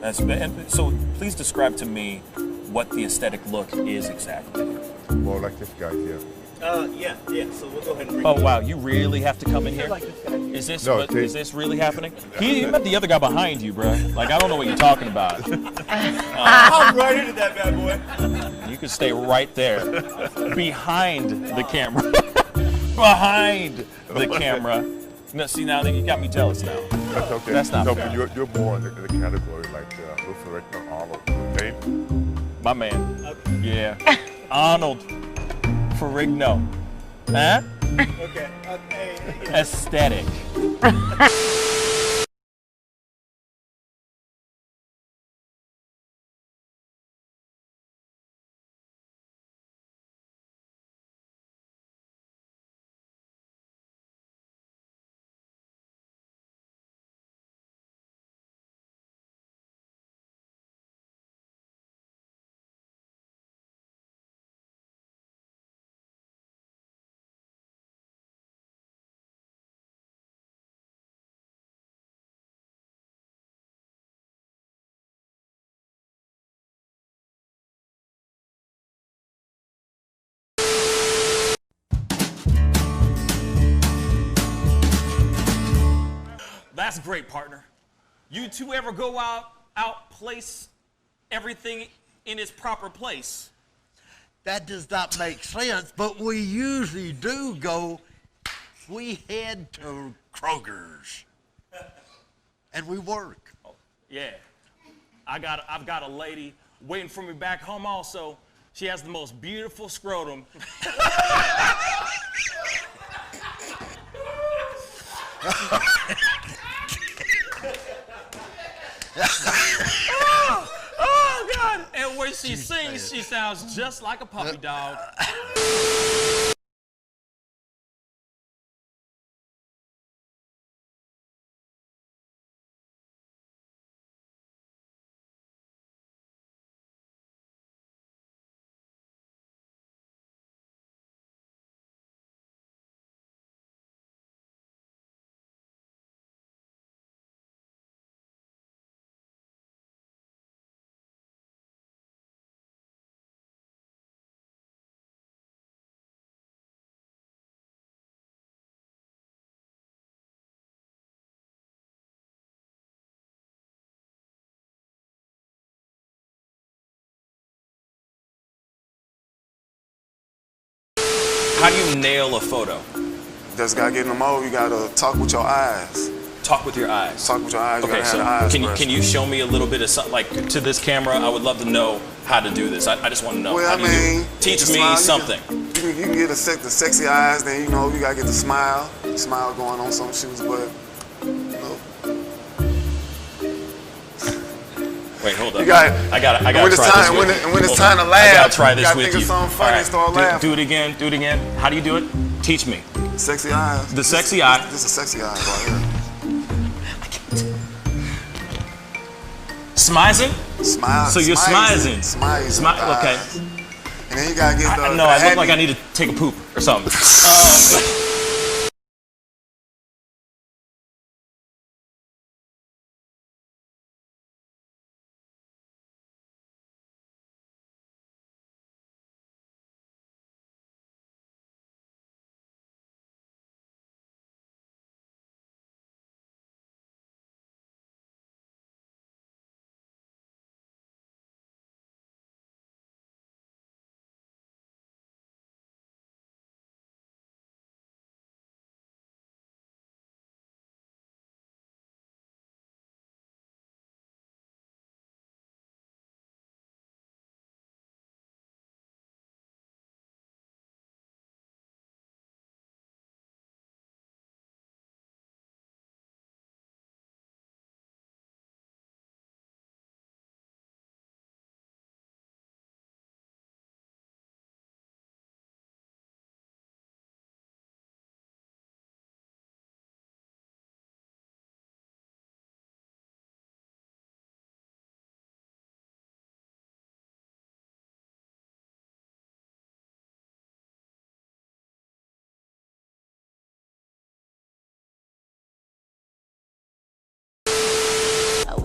So please describe to me what the aesthetic look is exactly. More like this guy here. Yeah. So we'll go ahead and bring Oh wow, you really have to come in here? like this guy. Is this No, is this really happening? You met the other guy behind you, bro. Like I don't know what you're talking about. I'm right into that bad boy. You can stay right there, behind the camera, behind the camera. No, see now that you got me jealous now. That's okay. That's not so fair. You're more in the category like Luther Arnold. Okay? My man. Okay. Yeah. Arnold Ferrigno. Huh? Okay. Aesthetic. That's great, partner. You two ever go outplace everything in its proper place? That does not make sense, but we usually do go. We head to Kroger's, and we work. Oh, yeah. I've got a lady waiting for me back home also. She has the most beautiful scrotum. Oh, God. And when she sings, she sounds just like a puppy dog. How do you nail a photo? Just gotta get in the mode. You gotta talk with your eyes. Talk with your eyes. Talk with your eyes. You Okay, gotta so have the eyes can first. you show me a little bit of something, like to this camera? I would love to know how to do this. I just want to know. Well, How I do you do mean, it? Teach the me smile, something. You can get the sexy eyes. Then you know you gotta get the smile going on some shoes, but you know. Wait, hold up. You got. I gotta when try it's this time, with when, you. it, when it's Hold time on. to laugh, I gotta try you this gotta with think you. of something funny and start laughing. Do it again. Do it again. How do you do it? Teach me. Sexy eyes. The sexy eye. This is sexy eyes right here. Smizing? Smile. So you're smizing. Smizing. Okay. And then you gotta get the. No, I look like I need to take a poop or something.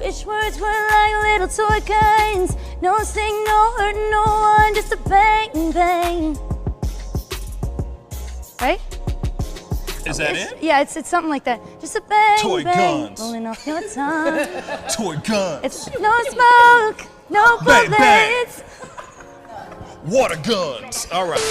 Wish words were like little toy guns. No sting, no hurt, no one, just a bang, bang. Right? Is that it? Yeah, it's something like that. Just a bang, Toy bang, guns. rolling off your tongue. Toy guns. It's no smoke, no Bang, bang. bullets. Water guns. All right.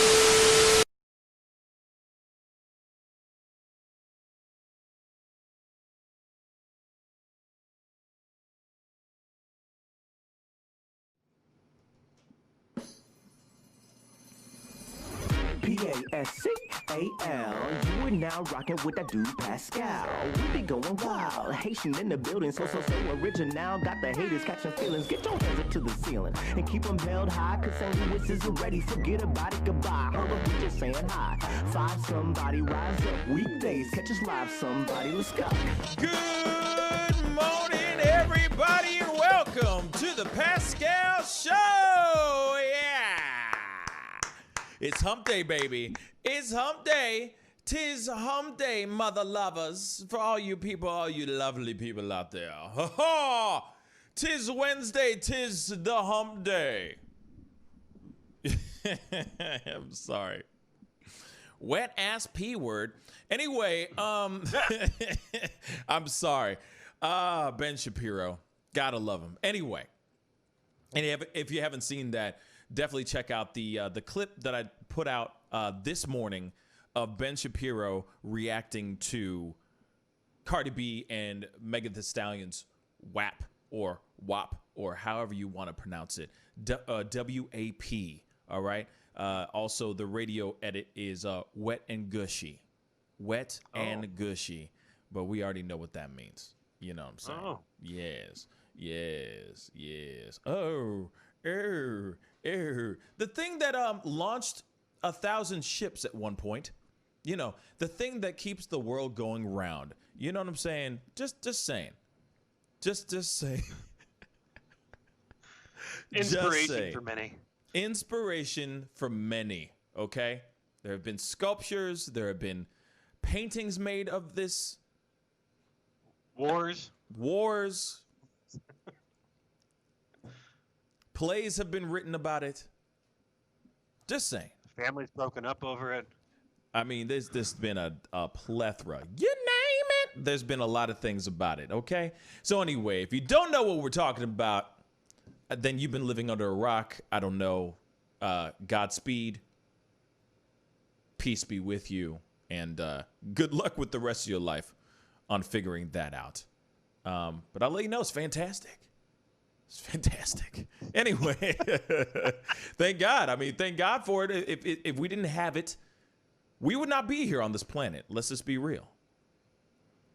Pascal. You are now rocking with that dude Pascal. We be going wild. Haitian in the building, so original. Got the haters catching feelings. Get your hands up to the ceiling and keep them held high. Cause St. Louis is ready. Forget about it, goodbye. Hold up, we just saying hi. Find somebody, rise up. Weekdays, catch us live, somebody. Let's go. Good morning, everybody, and welcome to the Pascal Show. Yeah. It's hump day, baby. It's hump day. 'Tis hump day, mother lovers. For all you people, all you lovely people out there. Ha ha! 'Tis Wednesday, 'tis the hump day. I'm sorry. Wet ass P word. Anyway, I'm sorry. Ben Shapiro. Gotta love him. Anyway, and if you haven't seen that, definitely check out the clip that I put out this morning of Ben Shapiro reacting to Cardi B and Megan Thee Stallion's WAP or WAP or however you want to pronounce it. WAP. All right. Also, the radio edit is wet and gushy. Wet and gushy. But we already know what that means. You know what I'm saying? Oh. Yes. Yes. Yes. Oh. The thing that launched 1,000 ships at one point. You know, the thing that keeps the world going round. You know what I'm saying? Just saying. Just saying. Inspiration for many. Inspiration for many, okay? There have been sculptures, there have been paintings made of this. Wars. Plays have been written about it. Just saying. Families broken up over it. I mean, there's been a plethora. You name it. There's been a lot of things about it, okay? So anyway, if you don't know what we're talking about, then you've been living under a rock. I don't know. Godspeed. Peace be with you. And good luck with the rest of your life on figuring that out. But I'll let you know, it's fantastic. It's fantastic. Anyway, thank God. I mean, thank God for it. If we didn't have it, we would not be here on this planet. Let's just be real.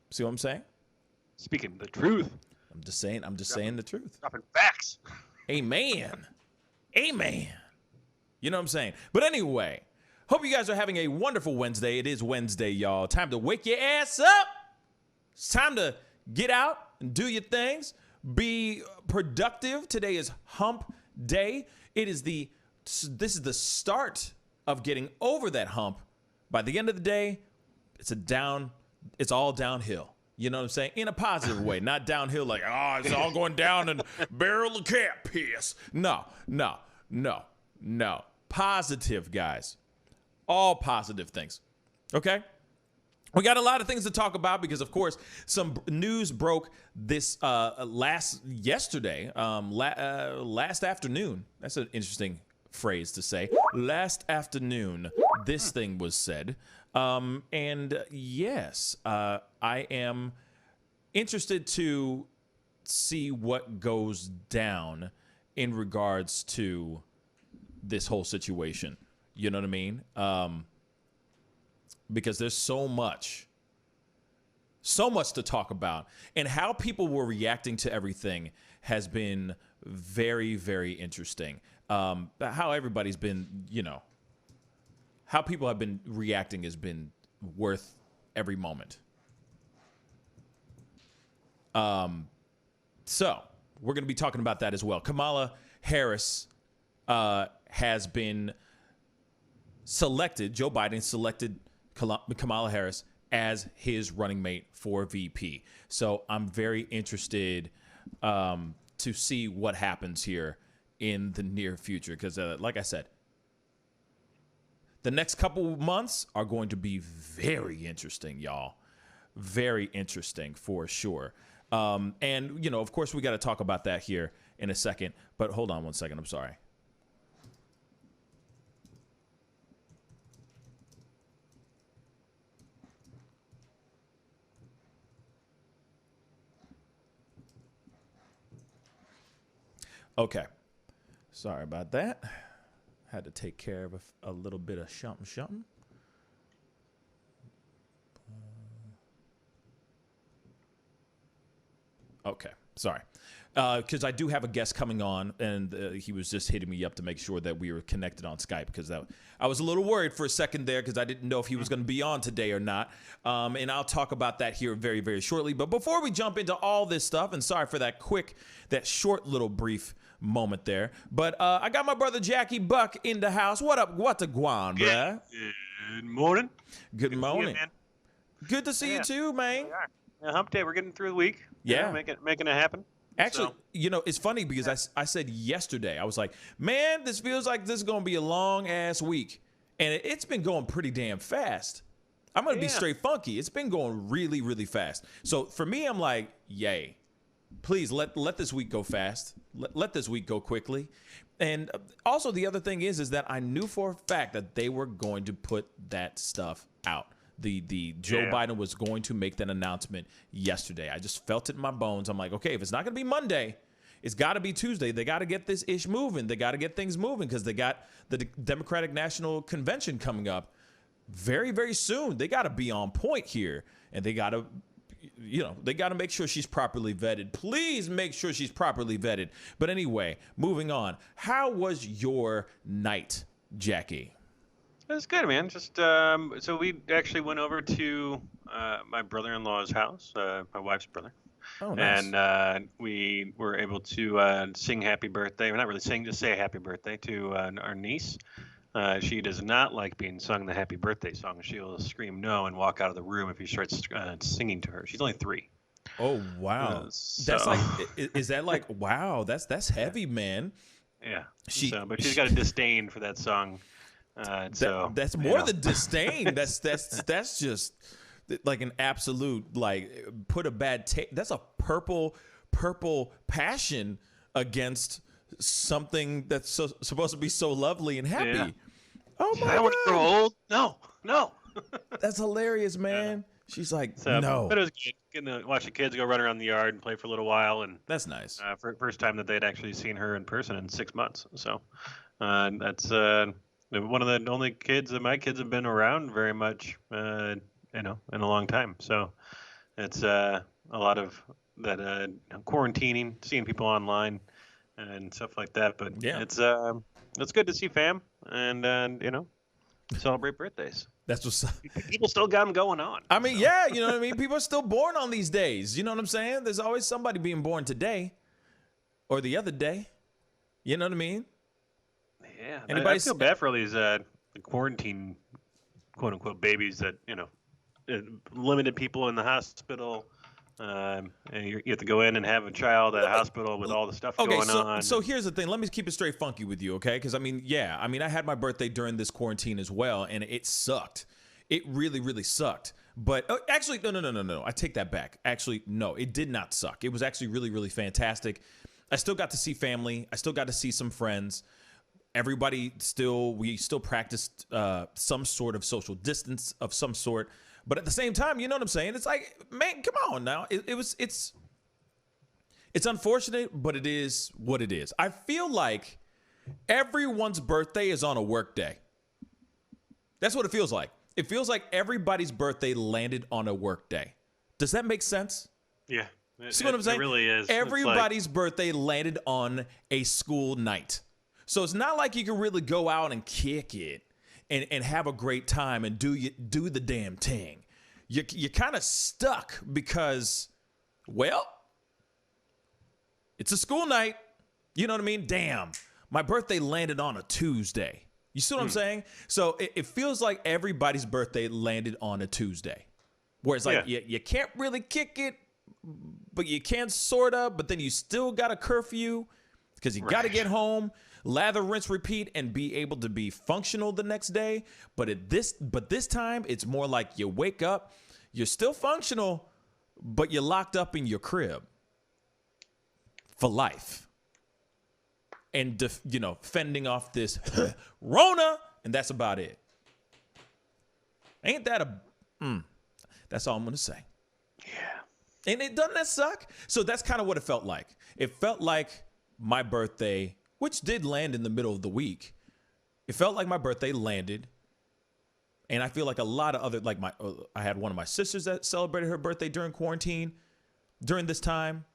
See what I'm saying? Speaking the truth. I'm just saying the truth. Dropping facts. Amen. Amen. You know what I'm saying? But anyway, hope you guys are having a wonderful Wednesday. It is Wednesday, y'all. Time to wake your ass up. It's time to get out and do your things. Be productive. Today is hump day. This is the start of getting over that hump. By the end of the day, it's all downhill. You know what I'm saying? In a positive way, not downhill like, it's all going down and barrel of cat piss. No. Positive, guys. All positive things. Okay? We got a lot of things to talk about because, of course, some news broke this last afternoon. That's an interesting phrase to say. Last afternoon, this thing was said. And yes, I am interested to see what goes down in regards to this whole situation. You know what I mean? Because there's so much to talk about. And how people were reacting to everything has been very, very interesting. How everybody's been, how people have been reacting has been worth every moment. So we're going to be talking about that as well. Kamala Harris has been selected. Joe Biden selected Kamala Harris as his running mate for VP. So I'm very interested to see what happens here in the near future. Because, like I said, the next couple months are going to be very interesting, y'all. Very interesting for sure. And, you know, of course, we got to talk about that here in a second. But hold on one second. I'm sorry. Okay. Sorry about that. Had to take care of a little bit of something. Okay. Sorry. Because I do have a guest coming on, and he was just hitting me up to make sure that we were connected on Skype, because I was a little worried for a second there because I didn't know if he was going to be on today or not. And I'll talk about that here very, very shortly. But before we jump into all this stuff, and sorry for that short little brief moment there, but I got my brother Jackie Buck in the house. What up? What the guan, bruh? Good morning. Good morning. Man. Good to see you too, man. Hump day. We're getting through the week. Yeah. Making it happen. Actually, you know, it's funny because I said yesterday, I was like, man, this feels like this is going to be a long-ass week. And it's been going pretty damn fast. I'm going to be straight funky. It's been going really, really fast. So for me, I'm like, yay. Please let this week go fast. Let this week go quickly. And also the other thing is that I knew for a fact that they were going to put that stuff out. The Joe Biden was going to make that announcement yesterday. I just felt it in my bones. I'm like, okay, if it's not going to be Monday, it's got to be Tuesday. They got to get this ish moving. They got to get things moving because they got the Democratic National Convention coming up very, very soon. They got to be on point here, and they got to, you know, they got to make sure she's properly vetted. Please make sure she's properly vetted. But anyway, moving on. How was your night, Jackie? It was good, man. Just so we actually went over to my brother-in-law's house, my wife's brother. Oh, nice. And we were able to sing happy birthday. Well, not really sing, just say happy birthday to our niece. She does not like being sung the happy birthday song. She'll scream no and walk out of the room if you start singing to her. She's only 3. Oh, wow. That's like, is that like, wow, that's heavy, man. Yeah. But she's got a disdain for that song. That's more than disdain. That's just like an absolute, like, put a bad taste. That's a purple passion against something that's supposed to be so lovely and happy. Yeah. Oh my God. I want to grow old. No. That's hilarious, man. She's like, so, no. But it was good. Getting to watch the kids go run around the yard and play for a little while, and that's nice. First time that they'd actually seen her in person in 6 months. So that's one of the only kids that my kids have been around very much, in a long time. So it's a lot of that quarantining, seeing people online and stuff like that. But yeah, it's good to see fam and celebrate birthdays. That's what's up. People still got them going on. I mean, yeah, you know what I mean? People are still born on these days. You know what I'm saying? There's always somebody being born today or the other day. You know what I mean? Yeah. I feel bad for all these quarantine, quote unquote, babies that, limited people in the hospital. And you have to go in and have a child at a hospital with all the stuff going on. So here's the thing. Let me keep it straight funky with you, okay? Because, I had my birthday during this quarantine as well, and it sucked. It really, really sucked. But actually, no. I take that back. Actually, no, it did not suck. It was actually really, really fantastic. I still got to see family. I still got to see some friends. We still practiced some sort of social distance of some sort. But at the same time, you know what I'm saying? It's like, man, come on now. It's unfortunate, but it is what it is. I feel like everyone's birthday is on a work day. That's what it feels like. It feels like everybody's birthday landed on a work day. Does that make sense? Yeah. See what I'm saying? It really is. Everybody's birthday landed on a school night. So it's not like you can really go out and kick it and have a great time and do the damn thing. You're kind of stuck because, well, it's a school night. You know what I mean? Damn, my birthday landed on a Tuesday. You see what I'm saying? So it feels like everybody's birthday landed on a Tuesday. Where it's like, you can't really kick it, but you can't sort of, but then you still got a curfew because you got to get home, lather, rinse, repeat, and be able to be functional the next day. But this time, it's more like you wake up, you're still functional, but you're locked up in your crib for life. And, fending off this Rona, and that's about it. Ain't that that's all I'm going to say. Yeah. And doesn't that suck? So that's kind of what it felt like. It felt like my birthday, which did land in the middle of the week. It felt like my birthday landed. And I feel like a lot of other, like I had one of my sisters that celebrated her birthday during quarantine, during this time.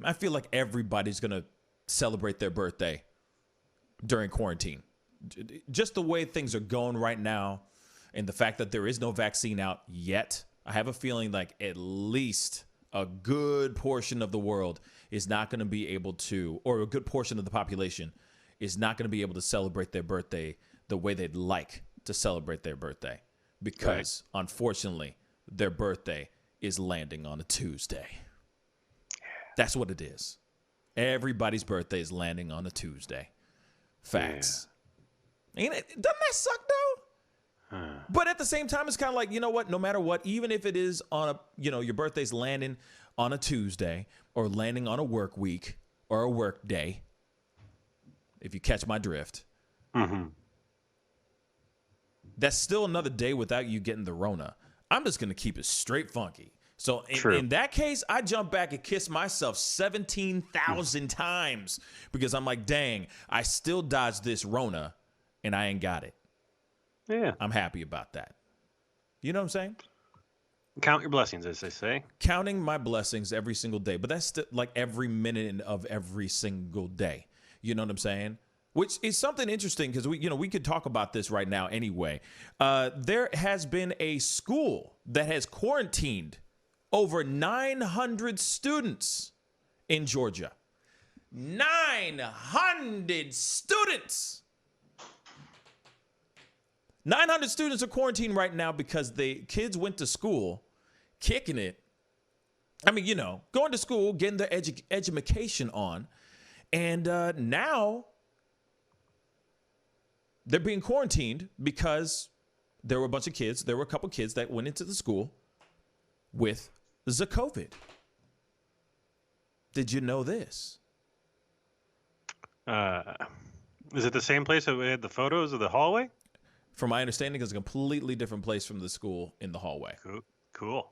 I feel like everybody's going to celebrate their birthday during quarantine. Just the way things are going right now and the fact that there is no vaccine out yet, I have a feeling like at least a good portion of the world is not going to be able to, or a good portion of the population is not going to be able to celebrate their birthday the way they'd like to celebrate their birthday because, unfortunately, their birthday is landing on a Tuesday. That's what it is. Everybody's birthday is landing on a Tuesday. Facts. Ain't it? Doesn't that suck, though? But at the same time, it's kind of like, you know what? No matter what, even if it is on a, your birthday's landing on a Tuesday or landing on a work week or a work day, if you catch my drift, that's still another day without you getting the Rona. I'm just going to keep it straight funky. So in that case, I jump back and kiss myself 17,000 times because I'm like, dang, I still dodged this Rona and I ain't got it. Yeah. I'm happy about that. You know what I'm saying? Count your blessings, as they say. Counting my blessings every single day. But that's still like every minute of every single day. You know what I'm saying? Which is something interesting because we could talk about this right now anyway. There has been a school that has quarantined over 900 students in Georgia. 900 students. 900 students are quarantined right now because the kids went to school, kicking it. I mean, going to school, getting their education on. And now they're being quarantined because there were a bunch of kids. There were a couple kids that went into the school with the COVID. Did you know this? Is it the same place that we had the photos of the hallway? From my understanding, it's a completely different place from the school in the hallway. Cool.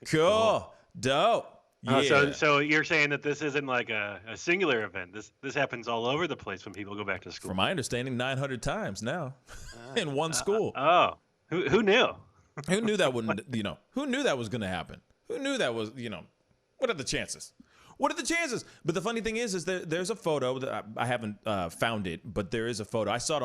Cool. Dope. Yeah. So you're saying that this isn't like a singular event. This happens all over the place when people go back to school. From my understanding, 900 times now in one school. Who knew? Who knew that wouldn't, who knew that was going to happen? Who knew that was, what are the chances? What are the chances? But the funny thing is there's a photo that I haven't found it, but there is a photo. I saw it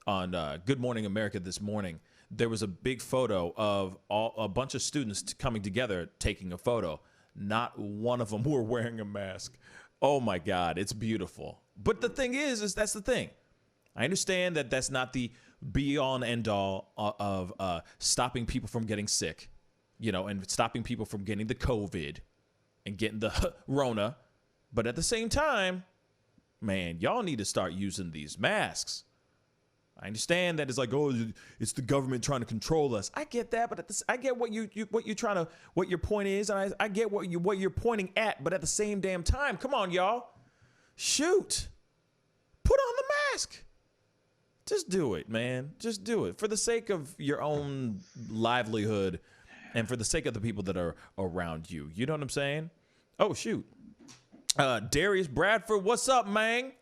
on Good Morning America this morning. There was a big photo of a bunch of students coming together taking a photo. Not one of them were wearing a mask. Oh my God, it's beautiful. But the thing is that's the thing. I understand that that's not the be all and end all of stopping people from getting sick, and stopping people from getting the COVID and getting the Rona. But at the same time, man, y'all need to start using these masks. I understand that it's like, it's the government trying to control us. I get that, but I get what your point is, and I get what you're pointing at. But at the same damn time, come on, y'all, shoot, put on the mask. Just do it, man. Just do it for the sake of your own livelihood and for the sake of the people that are around you. You know what I'm saying? Oh, shoot. Darius Bradford, what's up, man?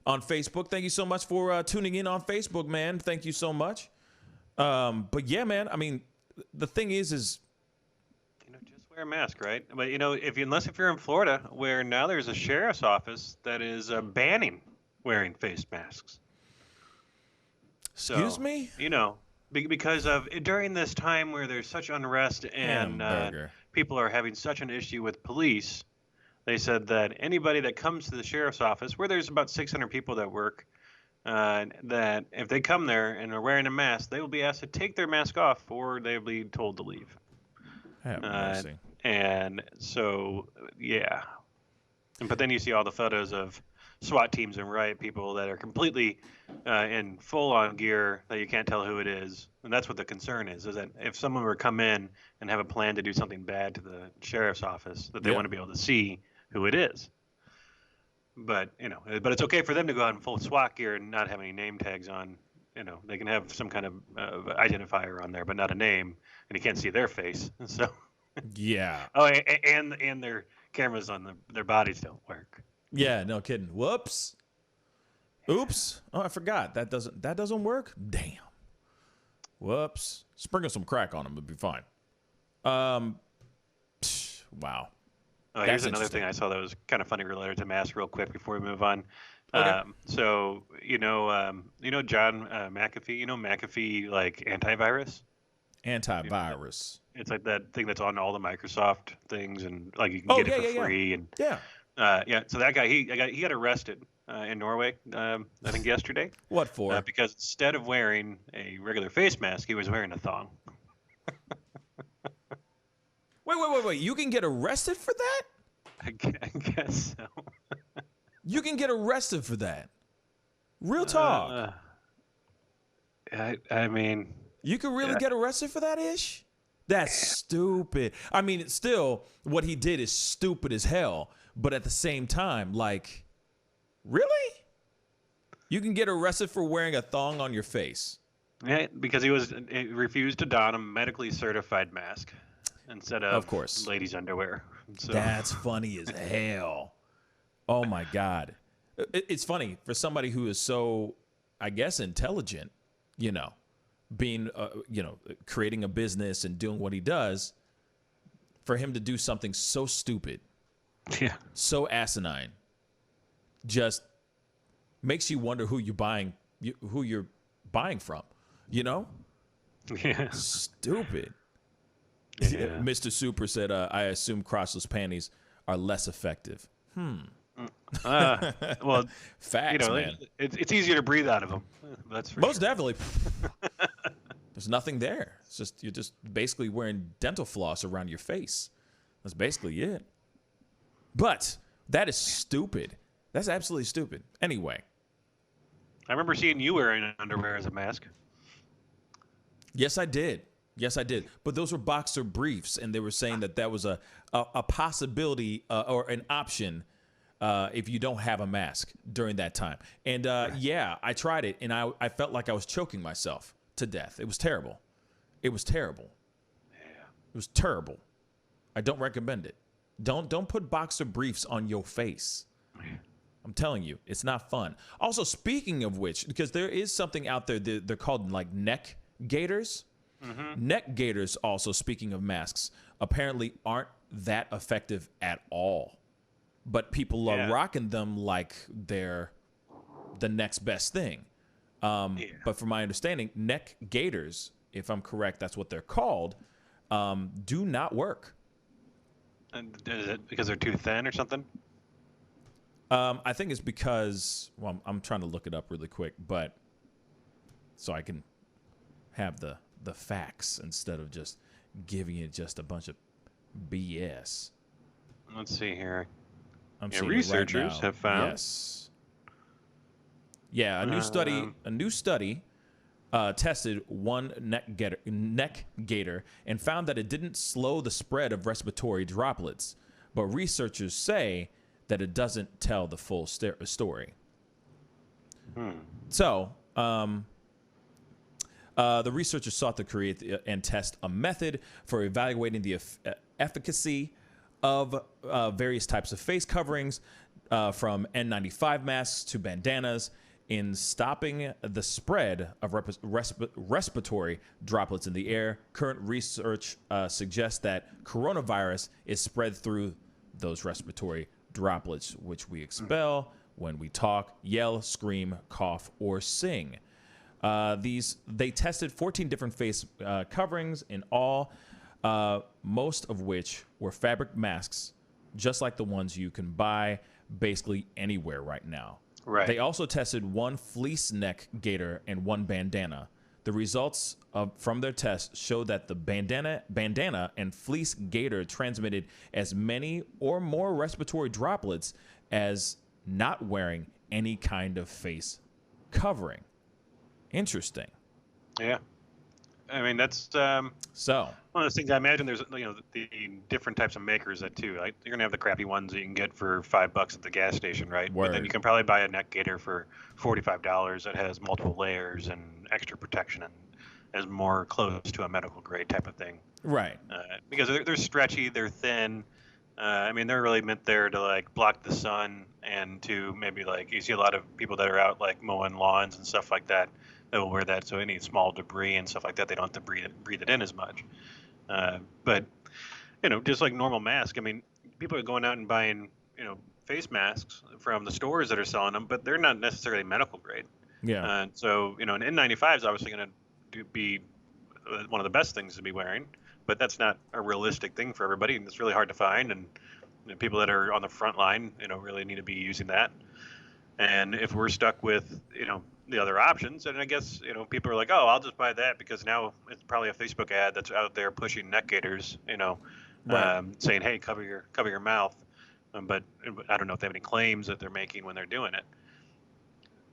On Facebook. Thank you so much for tuning in on Facebook, man. Thank you so much. But yeah, man, I mean, the thing is just wear a mask, right? But unless if you're in Florida, where now there's a sheriff's office that is banning wearing face masks. Excuse me? Because of during this time where there's such unrest and people are having such an issue with police, they said that anybody that comes to the sheriff's office, where there's about 600 people that work, that if they come there and are wearing a mask, they will be asked to take their mask off or they'll be told to leave. And so, yeah. But then you see all the photos of SWAT teams and riot people that are completely in full-on gear that you can't tell who it is. And that's what the concern is that if someone were to come in and have a plan to do something bad to the sheriff's office, that they want to be able to see who it is. But, but it's okay for them to go out in full SWAT gear and not have any name tags on. They can have some kind of identifier on there, but not a name, and you can't see their face. So, yeah. Oh, and their cameras on their bodies don't work. Yeah, no kidding. Whoops. Oops. Oh, I forgot. That doesn't work? Damn. Whoops. Sprinkle some crack on them, it'll be fine. Wow. Oh, here's another thing I saw that was kind of funny related to masks real quick before we move on. Okay. So, John McAfee, McAfee, like antivirus? Antivirus. It's like that thing that's on all the Microsoft things, and like you can get it for free. And so that guy, he got arrested in Norway, I think yesterday. What for? Because instead of wearing a regular face mask, he was wearing a thong. Wait. You can get arrested for that? I guess so. You can get arrested for that. Real talk. I mean, you can really get arrested for that ish? That's stupid. I mean, it's still, what he did is stupid as hell. But at the same time, like, really? You can get arrested for wearing a thong on your face? Yeah, because he refused to don a medically certified mask instead of course, ladies' underwear. So. That's funny as hell. Oh my God. It's funny for somebody who is so, I guess, intelligent, being, creating a business and doing what he does, for him to do something so stupid, so asinine, just makes you wonder who you're buying from, Yeah. Stupid. Yeah. Mr. Super said, I assume crotchless panties are less effective. Well, facts, man. It's easier to breathe out of them. That's for most sure. definitely. There's nothing there. It's just, you're just basically wearing dental floss around your face. That's basically it. But that is stupid. That's absolutely stupid. Anyway, I remember seeing you wearing underwear as a mask. yes, I did. But those were boxer briefs, and they were saying that was a possibility or an option if you don't have a mask during that time. And I tried it, and I felt like I was choking myself to death. It was terrible. It was terrible. I don't recommend it. Don't put boxer briefs on your face. I'm telling you, it's not fun. Also, speaking of which, because there is something out there, they're called like neck gaiters. Mm-hmm. Neck gaiters, also, speaking of masks, apparently aren't that effective at all. But people are rocking them like they're the next best thing. But from my understanding, neck gaiters, if I'm correct, that's what they're called, do not work. And is it because they're too thin or something? I think it's because, well, I'm trying to look it up really quick, but so I can have the facts instead of just giving you just a bunch of BS. Let's see here. Researchers have found. Yes. Yeah, a new study tested one neck gaiter and found that it didn't slow the spread of respiratory droplets, but researchers say that it doesn't tell the full story. So, the researchers sought to create and test a method for evaluating the efficacy of various types of face coverings, from N95 masks to bandanas, in stopping the spread of respiratory droplets in the air. Current research suggests that coronavirus is spread through those respiratory droplets, which we expel when we talk, yell, scream, cough, or sing. They tested 14 different face coverings in all, most of which were fabric masks, just like the ones you can buy basically anywhere right now. Right. They also tested one fleece neck gaiter and one bandana. The results from their tests show that the bandana and fleece gaiter transmitted as many or more respiratory droplets as not wearing any kind of face covering. Interesting. Yeah. I mean, that's So one of those things. I imagine there's the different types of makers that too. Like you're gonna have the crappy ones that you can get for $5 at the gas station, right? But then Word. you can probably buy a neck gaiter for $45 that has multiple layers and extra protection and is more close to a medical grade type of thing. right. Because they're stretchy, they're thin. I mean, they're really meant there to like block the sun and to maybe like you see a lot of people that are out like mowing lawns and stuff like that. They will wear that so any small debris and stuff like that they don't have to breathe it in as much. But just like normal mask. I mean, people are going out and buying face masks from the stores that are selling them, but they're not necessarily medical grade. Yeah. So an N95 is obviously going to be one of the best things to be wearing, but that's not a realistic thing for everybody, and it's really hard to find. And people that are on the front line, really need to be using that. And if we're stuck with the other options, and I guess people are like, oh, I'll just buy that because now it's probably a Facebook ad that's out there pushing neck gaiters, Right. saying, hey, cover your mouth. But I don't know if they have any claims that they're making when they're doing it.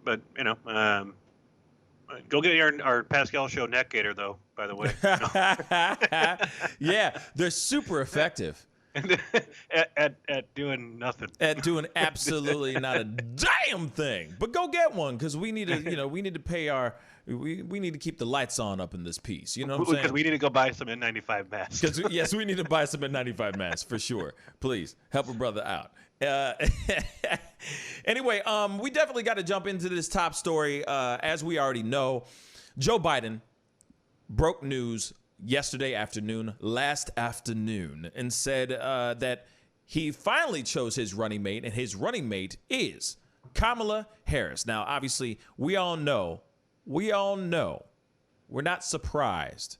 But go get our Pascal show neck gaiter though. By the way, Yeah, they're super effective at doing nothing. at doing absolutely not a damn thing. But go get one because we need to, we need to pay we need to keep the lights on up in this piece. You know what I'm saying? Because we need to go buy some N95 masks. Because yes, we need to buy some N95 masks for sure. Please help a brother out. Anyway, we definitely got to jump into this top story. As we already know, Joe Biden broke news last afternoon, and said that he finally chose his running mate, and his running mate is Kamala Harris. Now, obviously, we all know, we're not surprised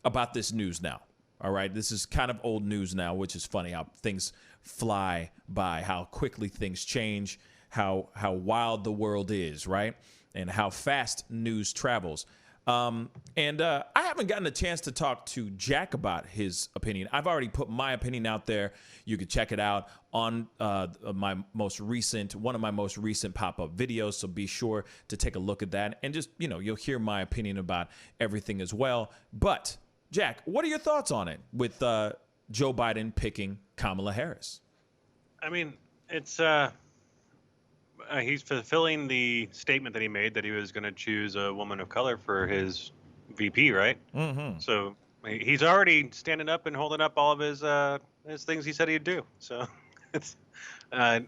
about this news now. All right, this is kind of old news now, which is funny how things fly by, how quickly things change, how wild the world is, right? And how fast news travels. And I haven't gotten a chance to talk to Jack about his opinion. I've already put my opinion out there. You can check it out on one of my most recent pop-up videos. So be sure to take a look at that, and just you'll hear my opinion about everything as well. But Jack, what are your thoughts on it with Joe Biden picking Kamala Harris? I mean, it's he's fulfilling the statement that he made that he was going to choose a woman of color for his VP, right? Mm-hmm. So he's already standing up and holding up all of his things he said he'd do. So it's I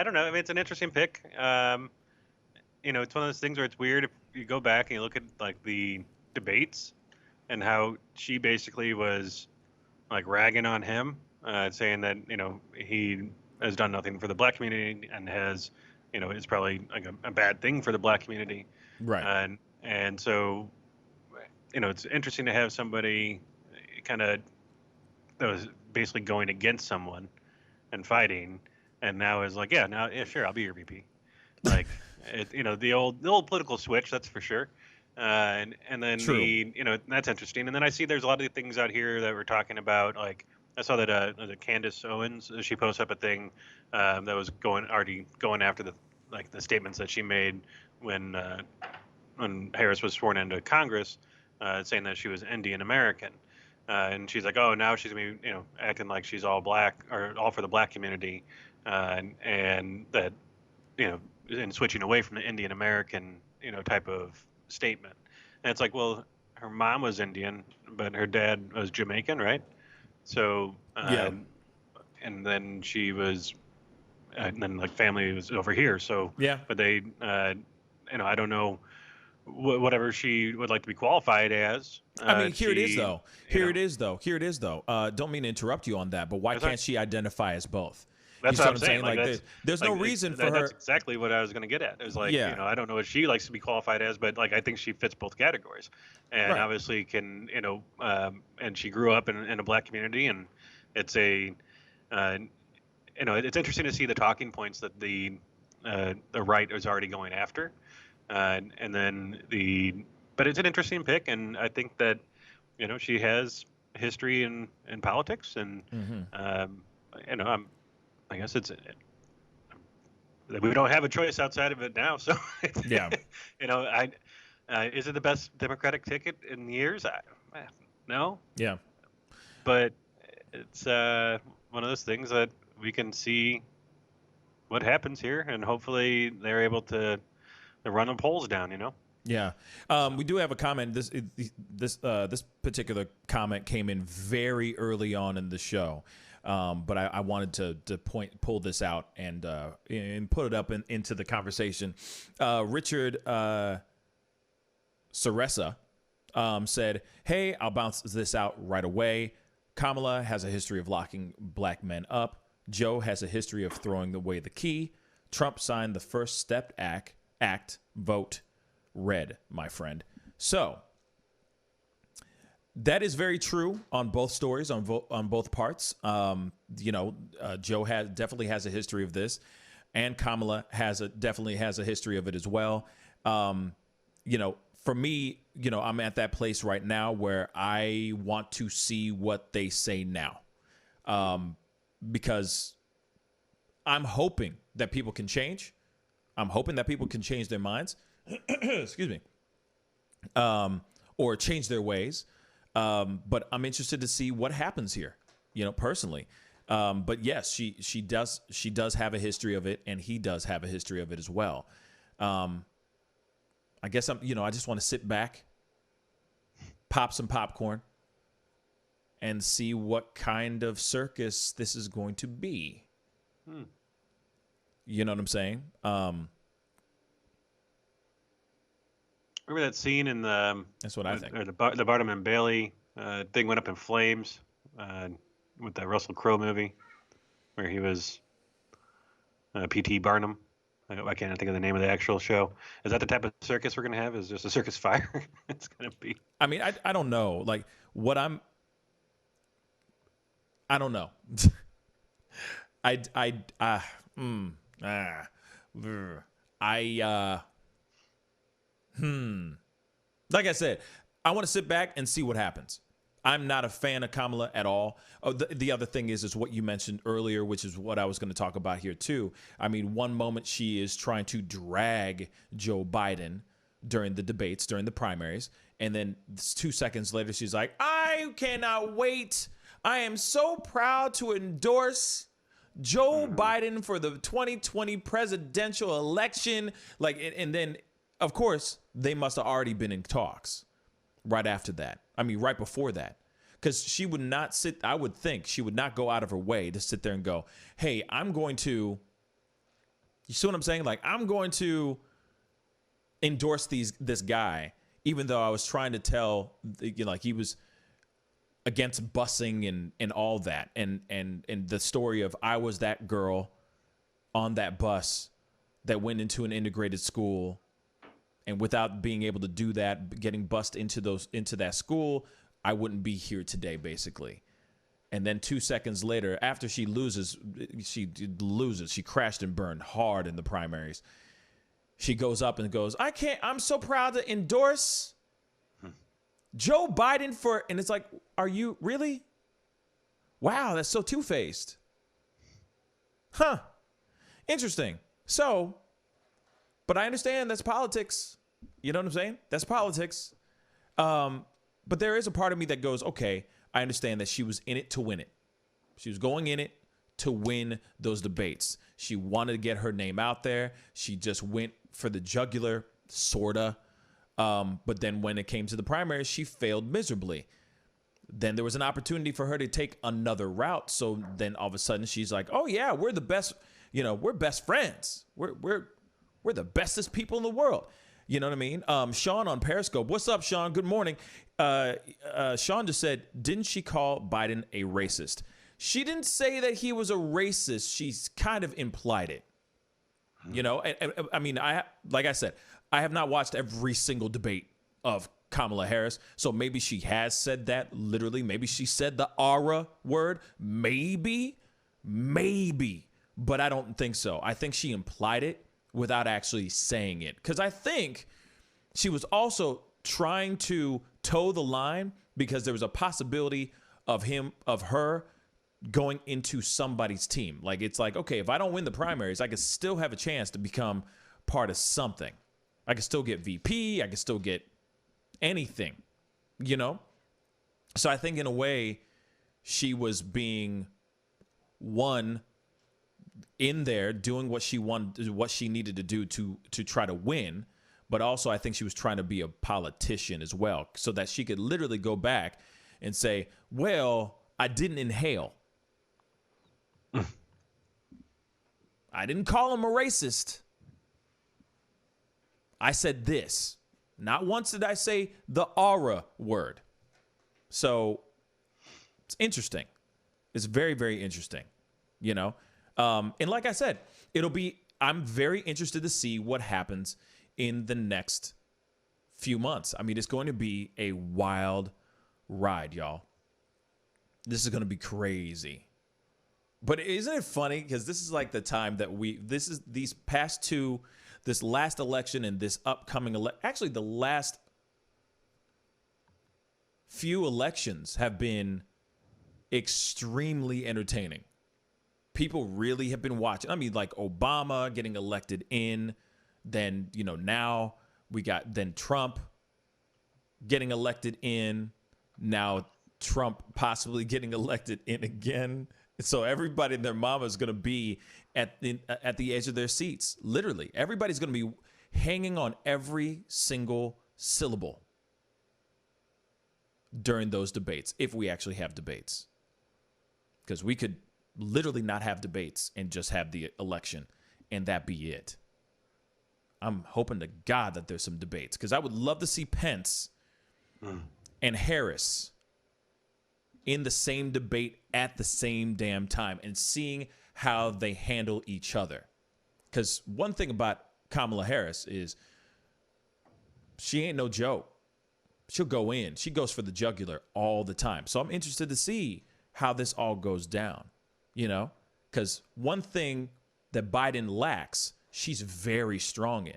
don't know. I mean, it's an interesting pick. It's one of those things where it's weird if you go back and you look at like the debates and how she basically was like ragging on him, saying that he has done nothing for the black community and has it's probably like a bad thing for the black community. Right. And so, it's interesting to have somebody kind of that was basically going against someone and fighting, and now is like, yeah, sure, I'll be your VP. Like, the old political switch, that's for sure. And then True. that's interesting. And then I see there's a lot of things out here that we're talking about, like, I saw that Candace Owens, she posted up a thing that was already going after the statements that she made when Harris was sworn into Congress, saying that she was Indian American, and she's like, oh, now she's gonna be acting like she's all black or all for the black community, and that and switching away from the Indian American type of statement. And it's like, well, her mom was Indian, but her dad was Jamaican, right? So, Yeah. and then she was, and then like family was over here. So, Yeah. but they, I don't know, whatever she would like to be qualified as. I mean, here it is, she- though. Here it is, though. Don't mean to interrupt you on that, but why That's can't right. she identify as both? That's You see what I'm saying. Like, there's no like, reason for her. That's exactly what I was going to get at. It was like, Yeah. I don't know what she likes to be qualified as, but like I think she fits both categories, and Right. obviously can, and she grew up in a black community, and it's it's interesting to see the talking points that the right is already going after, and then but it's an interesting pick, and I think that she has history in politics, and I guess we don't have a choice outside of it now. So Yeah. Is it the best Democratic ticket in years? No. Yeah. But it's one of those things that we can see what happens here, and hopefully they're able to run the polls down. Yeah. We do have a comment. This particular comment came in very early on in the show, but I wanted to pull this out and put it up into the conversation. Richard Saresa said, "Hey, I'll bounce this out right away. Kamala has a history of locking black men up. Joe has a history of throwing away the key. Trump signed the First Step Act. Vote red, my friend." So that is very true on both stories, on both parts. Joe definitely has a history of this, and Kamala definitely has a history of it as well. For me, I'm at that place right now where I want to see what they say now, because I'm hoping that people can change. I'm hoping that people can change their minds, excuse me, or change their ways. But I'm interested to see what happens here, personally. But yes, she does have a history of it, and he does have a history of it as well. I guess I just want to sit back, pop some popcorn, and see what kind of circus this is going to be. You know what I'm saying? Remember that scene in the? That's what I think. Or the Barnum and Bailey thing went up in flames with that Russell Crowe movie, where he was P.T. Barnum. I can't think of the name of the actual show. Is that the type of circus we're gonna have? Is just a circus fire? It's gonna be. I mean, I don't know. Like what I don't know. Like I said, I want to sit back and see what happens. I'm not a fan of Kamala at all. Oh, the other thing is what you mentioned earlier, which is what I was going to talk about here too. I mean, one moment she is trying to drag Joe Biden during the debates, during the primaries, and then 2 seconds later, she's like, "I cannot wait. I am so proud to endorse Joe Biden for the 2020 presidential election." And then, of course, they must have already been in talks right after that. I mean, right before that. Because she would not I would think she would not go out of her way to sit there and go, "Hey, I'm going to," you see what I'm saying? Like, I'm going to endorse this guy, even though I was trying to tell, like he was against busing and all that. And the story of I was that girl on that bus that went into an integrated school, and without being able to do that, getting bused into that school, I wouldn't be here today, basically. And then 2 seconds later, after she loses, she crashed and burned hard in the primaries. She goes up and goes, I'm so proud to endorse Joe Biden for, and it's like, are you really? Wow, that's so two-faced. Huh. Interesting. So, but I understand that's politics. You know what I'm saying? That's politics. But there is a part of me that goes, okay, I understand that she was in it to win it. She was going in it to win those debates. She wanted to get her name out there. She just went for the jugular, sorta. But then when it came to the primaries, she failed miserably. Then there was an opportunity for her to take another route. So then all of a sudden she's like, oh yeah, we're the best, we're best friends. We're the bestest people in the world. You know what I mean? Sean on Periscope. What's up, Sean? Good morning. Sean just said, didn't she call Biden a racist? She didn't say that he was a racist. She's kind of implied it. I mean, like I said, I have not watched every single debate of Kamala Harris. So maybe she has said that literally. Maybe she said the aura word. Maybe. But I don't think so. I think she implied it without actually saying it. Because I think she was also trying to toe the line because there was a possibility of her going into somebody's team. Like, it's like, okay, if I don't win the primaries, I could still have a chance to become part of something. I could still get VP. I could still get anything, you know? So I think in a way she was being one in there doing what she wanted, what she needed to do to try to win. But also I think she was trying to be a politician as well, so that she could literally go back and say, well, I didn't inhale. I didn't call him a racist. I said this. Not once did I say the aura word. So it's interesting. It's very, very interesting, you know? And like I said, I'm very interested to see what happens in the next few months. I mean, it's going to be a wild ride, y'all. This is going to be crazy. But isn't it funny? Because this is like the time that this last election and this upcoming actually the last few elections have been extremely entertaining. People really have been watching. I mean, like Obama getting elected in, then, you know, now we got then Trump getting elected in, now Trump possibly getting elected in again. So everybody and their mama is going to be at the edge of their seats. Literally, everybody's going to be hanging on every single syllable during those debates, if we actually have debates. Because we could literally not have debates and just have the election, and that be it. I'm hoping to God that there's some debates, because I would love to see Pence and Harris in the same debate at the same damn time and seeing how they handle each other. Because one thing about Kamala Harris is she ain't no joke. She'll go in. She goes for the jugular all the time. So I'm interested to see how this all goes down, you know? Because one thing that Biden lacks, she's very strong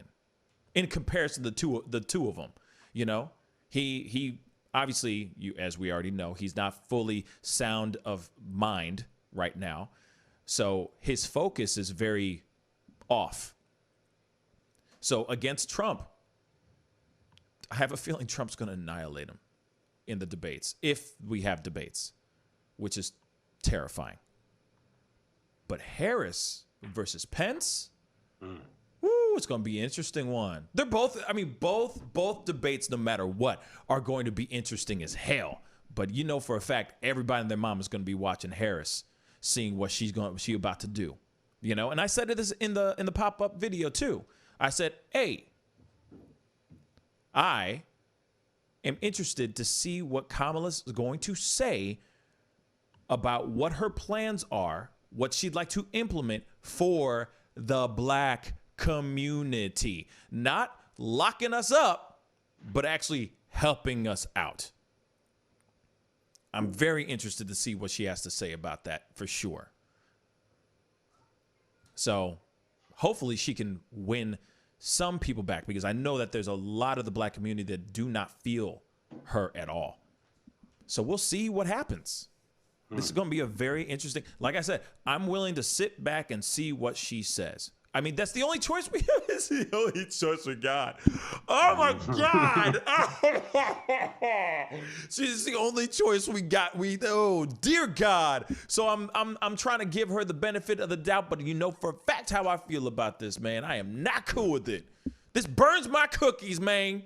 in comparison to the two of them, you know? He obviously, as we already know, he's not fully sound of mind right now. So his focus is very off. So against Trump, I have a feeling Trump's going to annihilate him in the debates, if we have debates, which is terrifying. But Harris versus Pence, woo, it's going to be an interesting one. They're both, I mean, both debates, no matter what, are going to be interesting as hell. But you know for a fact, everybody and their mom is going to be watching Harris, seeing what she about to do, you know. And I said this in the pop-up video too. I said, hey, I am interested to see what Kamala is going to say about what her plans are, what she'd like to implement for the black community. Not locking us up, but actually helping us out. I'm very interested to see what she has to say about that for sure. So hopefully she can win some people back, because I know that there's a lot of the black community that do not feel her at all. So we'll see what happens. This is going to be a very interesting, like I said, I'm willing to sit back and see what she says. I mean, that's the only choice we have. It's the only choice we got. Oh my God. She's the only choice we got. Oh dear God. So I'm trying to give her the benefit of the doubt, but you know for a fact how I feel about this, man. I am not cool with it. This burns my cookies, man.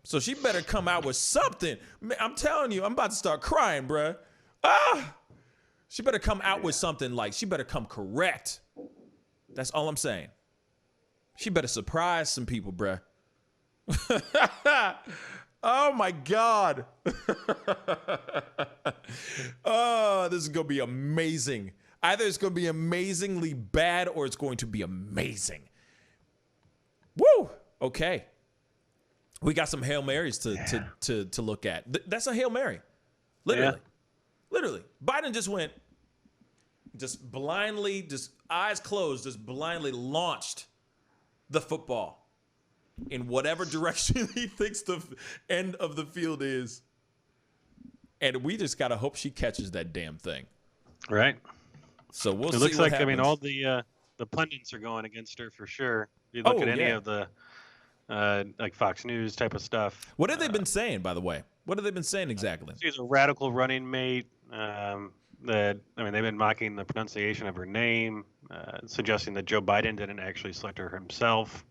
So she better come out with something. Man, I'm telling you, I'm about to start crying, bruh. She better come out with something, like she better come correct. That's all I'm saying. She better surprise some people, bruh. Oh my God. Oh, this is going to be amazing. Either it's going to be amazingly bad or it's going to be amazing. Woo! Okay. We got some Hail Marys to look at. That's a Hail Mary. Literally. Yeah. Literally. Biden just went, just blindly, just eyes closed, just blindly launched the football in whatever direction he thinks the end of the field is. And we just got to hope she catches that damn thing. Right. So we'll see. It looks what like, happens. I mean, all the pundits are going against her for sure. You look at any of the like Fox News type of stuff. What have they been saying, by the way? What have they been saying exactly? She's a radical running mate. They've been mocking the pronunciation of her name, suggesting that Joe Biden didn't actually select her himself.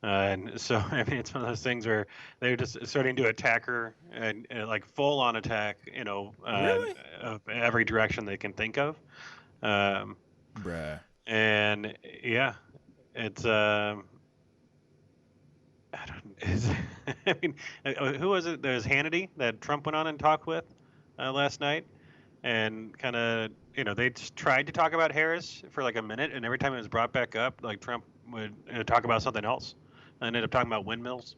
And so, I mean, it's one of those things where they're just starting to attack her and like full-on attack, Really? of every direction they can think of. Bruh. And yeah, it's I mean, who was it? There's Hannity that Trump went on and talked with last night, and kind of, they just tried to talk about Harris for like a minute, and every time it was brought back up, like Trump would talk about something else, and ended up talking about windmills.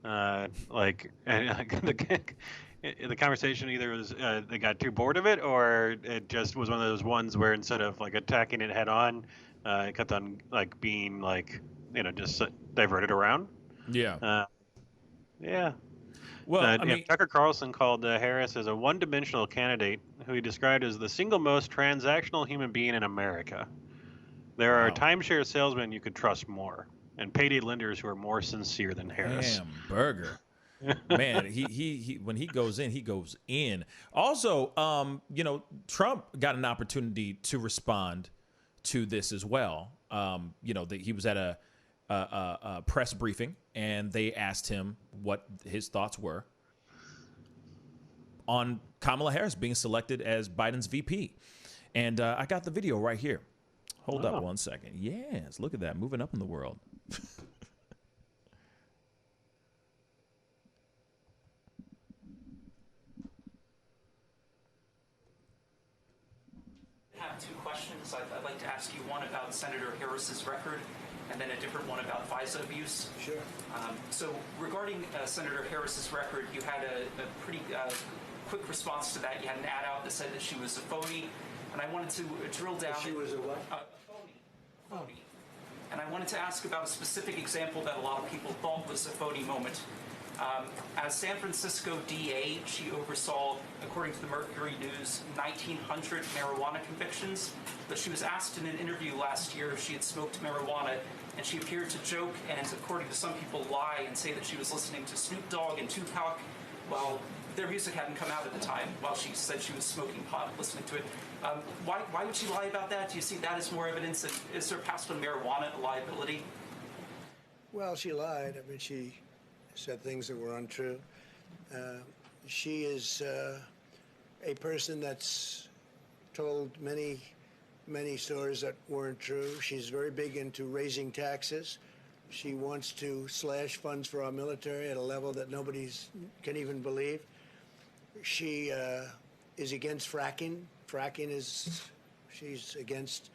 The conversation either was they got too bored of it, or it just was one of those ones where instead of like attacking it head on, it kept on like being like just diverted around. Yeah. Yeah. Well, I mean, Tucker Carlson called Harris as a one-dimensional candidate who he described as the single most transactional human being in America. There are timeshare salesmen you could trust more, and payday lenders who are more sincere than Harris. damn burger. Man, he when he goes in, he goes in. Also, Trump got an opportunity to respond to this as well. He was at a press briefing, and they asked him what his thoughts were on Kamala Harris being selected as Biden's VP. And I got the video right here. Hold up 1 second. Yes, look at that, moving up in the world. I have two questions. I'd like to ask you one about Senator Harris's record, and then a different one about FISA abuse. Sure. So regarding Senator Harris's record, you had a pretty quick response to that. You had an ad out that said that she was a phony, and I wanted to drill down. She was a what? A phony. And I wanted to ask about a specific example that a lot of people thought was a phony moment. As San Francisco DA, she oversaw, according to the Mercury News, 1,900 marijuana convictions. But she was asked in an interview last year if she had smoked marijuana, and she appeared to joke and, according to some people, lie and say that she was listening to Snoop Dogg and Tupac while their music hadn't come out at the time, while she said she was smoking pot, listening to it. Why would she lie about that? Do you see that as more evidence? And is her past on marijuana a liability? Well, she lied. I mean, she said things that were untrue. She is a person that's told many stories that weren't true. She's very big into raising taxes. She wants to slash funds for our military at a level that nobody can even believe. She is against fracking. She's against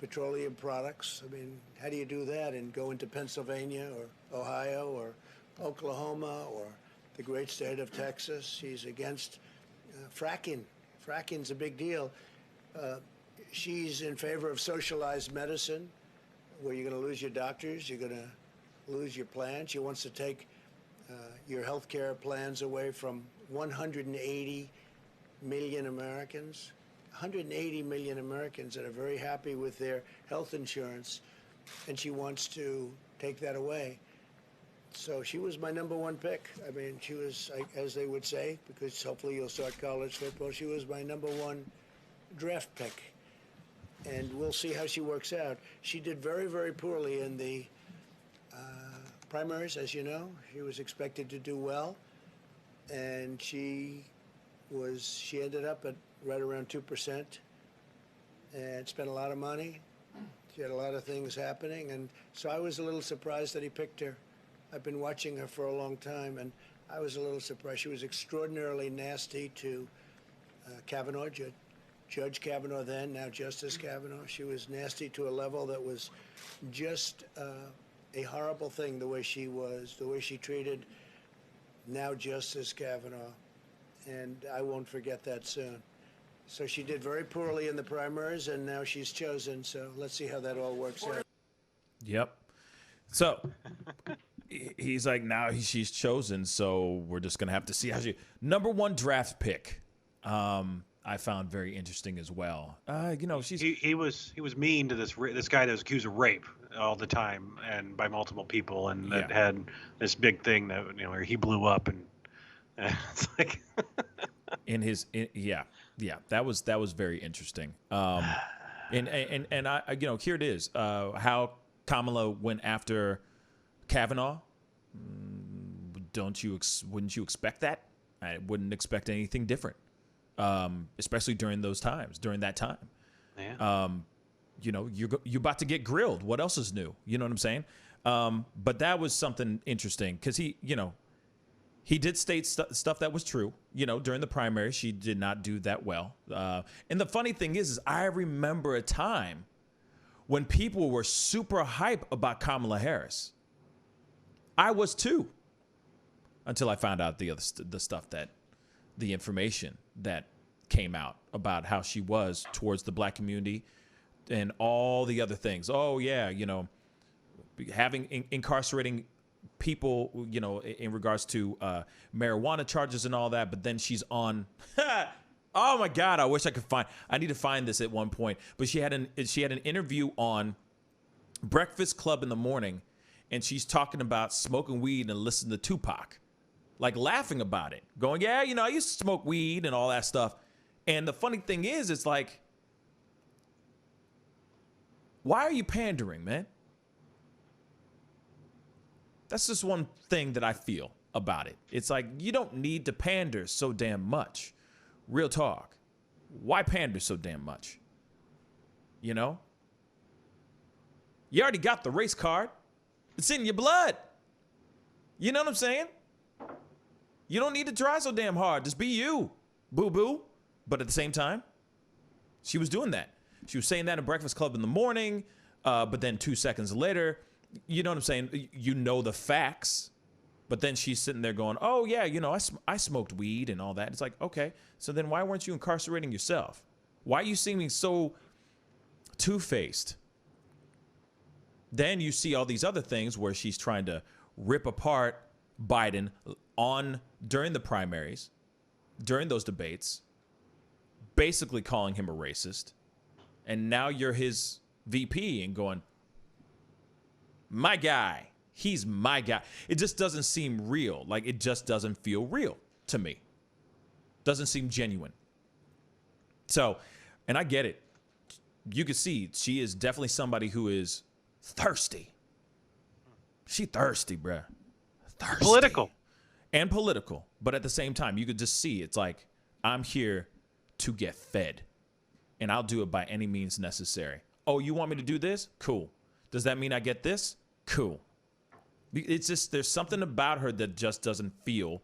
petroleum products. I mean, how do you do that and go into Pennsylvania or Ohio or Oklahoma or the great state of Texas? She's against fracking. Fracking's a big deal. She's in favor of socialized medicine, where you're going to lose your doctors, you're going to lose your plans. She wants to take your health care plans away from 180 million Americans. 180 million Americans that are very happy with their health insurance, and she wants to take that away. So she was my number one pick. I mean, she was, as they would say, because hopefully you'll start college football, she was my number one draft pick. And we'll see how she works out. She did very, very poorly in the primaries, as you know. She was expected to do well, and she ended up at right around 2% and spent a lot of money. She had a lot of things happening, and so I was a little surprised that he picked her. I've been watching her for a long time, and I was a little surprised. She was extraordinarily nasty to Kavanaugh, Judge Kavanaugh then, now Justice Kavanaugh. She was nasty to a level that was just a horrible thing, the way she treated now Justice Kavanaugh. And I won't forget that soon. So she did very poorly in the primaries, and now she's chosen. So let's see how that all works out. Yep. So he's like, now she's chosen, so we're just gonna have to see how she. Number 1 draft pick. I found very interesting as well. She's he was mean to this guy that was accused of rape all the time and by multiple people, and that had this big thing that where he blew up, and it's like that was very interesting. And I here it is. How Kamala went after Kavanaugh. Wouldn't you expect that? I wouldn't expect anything different. Especially during that time. Yeah. You're about to get grilled. What else is new? You know what I'm saying? But that was something interesting because he did state stuff that was true. During the primary, she did not do that well. And the funny thing is I remember a time when people were super hype about Kamala Harris. I was too, until I found out the information that came out about how she was towards the black community and all the other things. Oh yeah, incarcerating people, in regards to marijuana charges and all that. But then she's on. Oh my God! I need to find this at one point. But she had an interview on Breakfast Club in the morning, and she's talking about smoking weed and listening to Tupac. Like laughing about it, going, yeah, I used to smoke weed and all that stuff. And the funny thing is, it's like, why are you pandering, man? That's just one thing that I feel about it. It's like, you don't need to pander so damn much. Real talk. Why pander so damn much? You already got the race card. It's in your blood. You know what I'm saying? You don't need to try so damn hard. Just be you, boo-boo. But at the same time, she was doing that. She was saying that in Breakfast Club in the morning, but then 2 seconds later, you know what I'm saying? The facts, but then she's sitting there going, oh, yeah, I smoked weed and all that. It's like, okay, so then why weren't you incarcerating yourself? Why are you seeming so two-faced? Then you see all these other things where she's trying to rip apart Biden during the primaries, during those debates, basically calling him a racist. And now you're his VP and going, my guy, he's my guy. It just doesn't seem real. Like, it just doesn't feel real to me. Doesn't seem genuine. So, and I get it. You can see she is definitely somebody who is thirsty. She thirsty, bruh. Thirsty. Political. But at the same time, you could just see it's like, I'm here to get fed. And I'll do it by any means necessary. Oh, you want me to do this? Cool. Does that mean I get this? Cool. It's just, there's something about her that just doesn't feel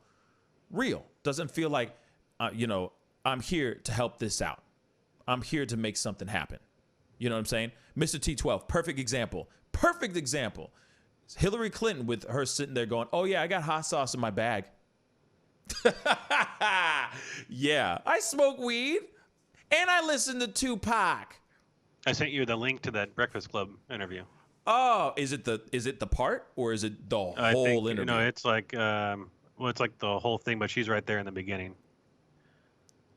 real. Doesn't feel like, I'm here to help this out. I'm here to make something happen. You know what I'm saying? Mr. T12, perfect example. Perfect example. Hillary Clinton with her sitting there going, oh, yeah, I got hot sauce in my bag. Yeah, I smoke weed and I listen to Tupac. I sent you the link to that Breakfast Club interview. Oh, is it the part or is it the whole interview? No, it's like it's like the whole thing, but she's right there in the beginning.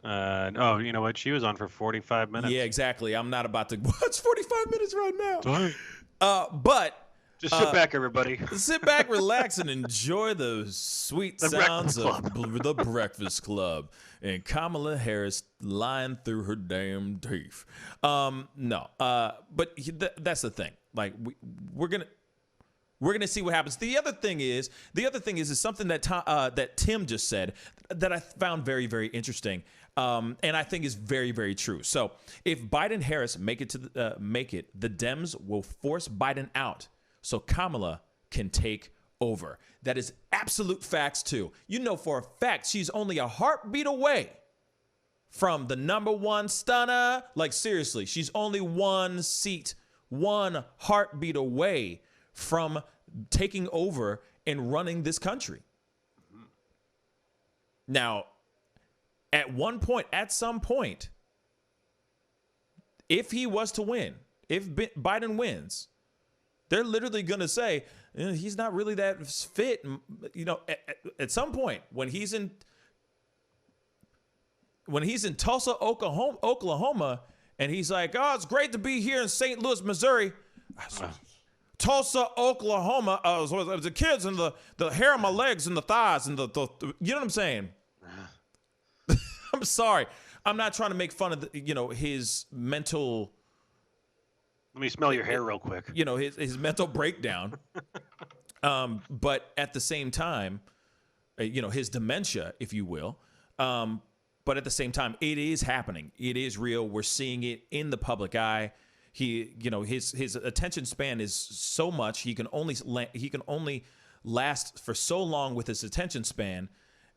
Oh, you know what? She was on for 45 minutes. Yeah, exactly. I'm not about to watch 45 minutes right now. Sorry. But just sit back, everybody. Sit back, relax, and enjoy the sweet sounds of the Breakfast Club and Kamala Harris lying through her damn teeth. No, but that's the thing. Like we're gonna see what happens. The other thing is something that Tim just said that I found very, very interesting, and I think is very, very true. So if Biden Harris make it, the Dems will force Biden out so Kamala can take over. That is absolute facts too. You know for a fact she's only a heartbeat away from the #1 stunner. Like seriously, she's only one heartbeat away from taking over and running this country. Now, at some point, if he was to win, if Biden wins, they're literally going to say he's not really that fit. You know, at some point when he's in Tulsa, Oklahoma, and he's like, "Oh, it's great to be here in St. Louis, Missouri." Tulsa, Oklahoma, the kids and the hair on my legs and the thighs and the you know what I'm saying? I'm sorry. I'm not trying to make fun of his mental. Let me smell your hair real quick. His mental breakdown. But at the same time, his dementia, if you will. But at the same time, it is happening. It is real. We're seeing it in the public eye. His attention span is so much. He can only last for so long with his attention span.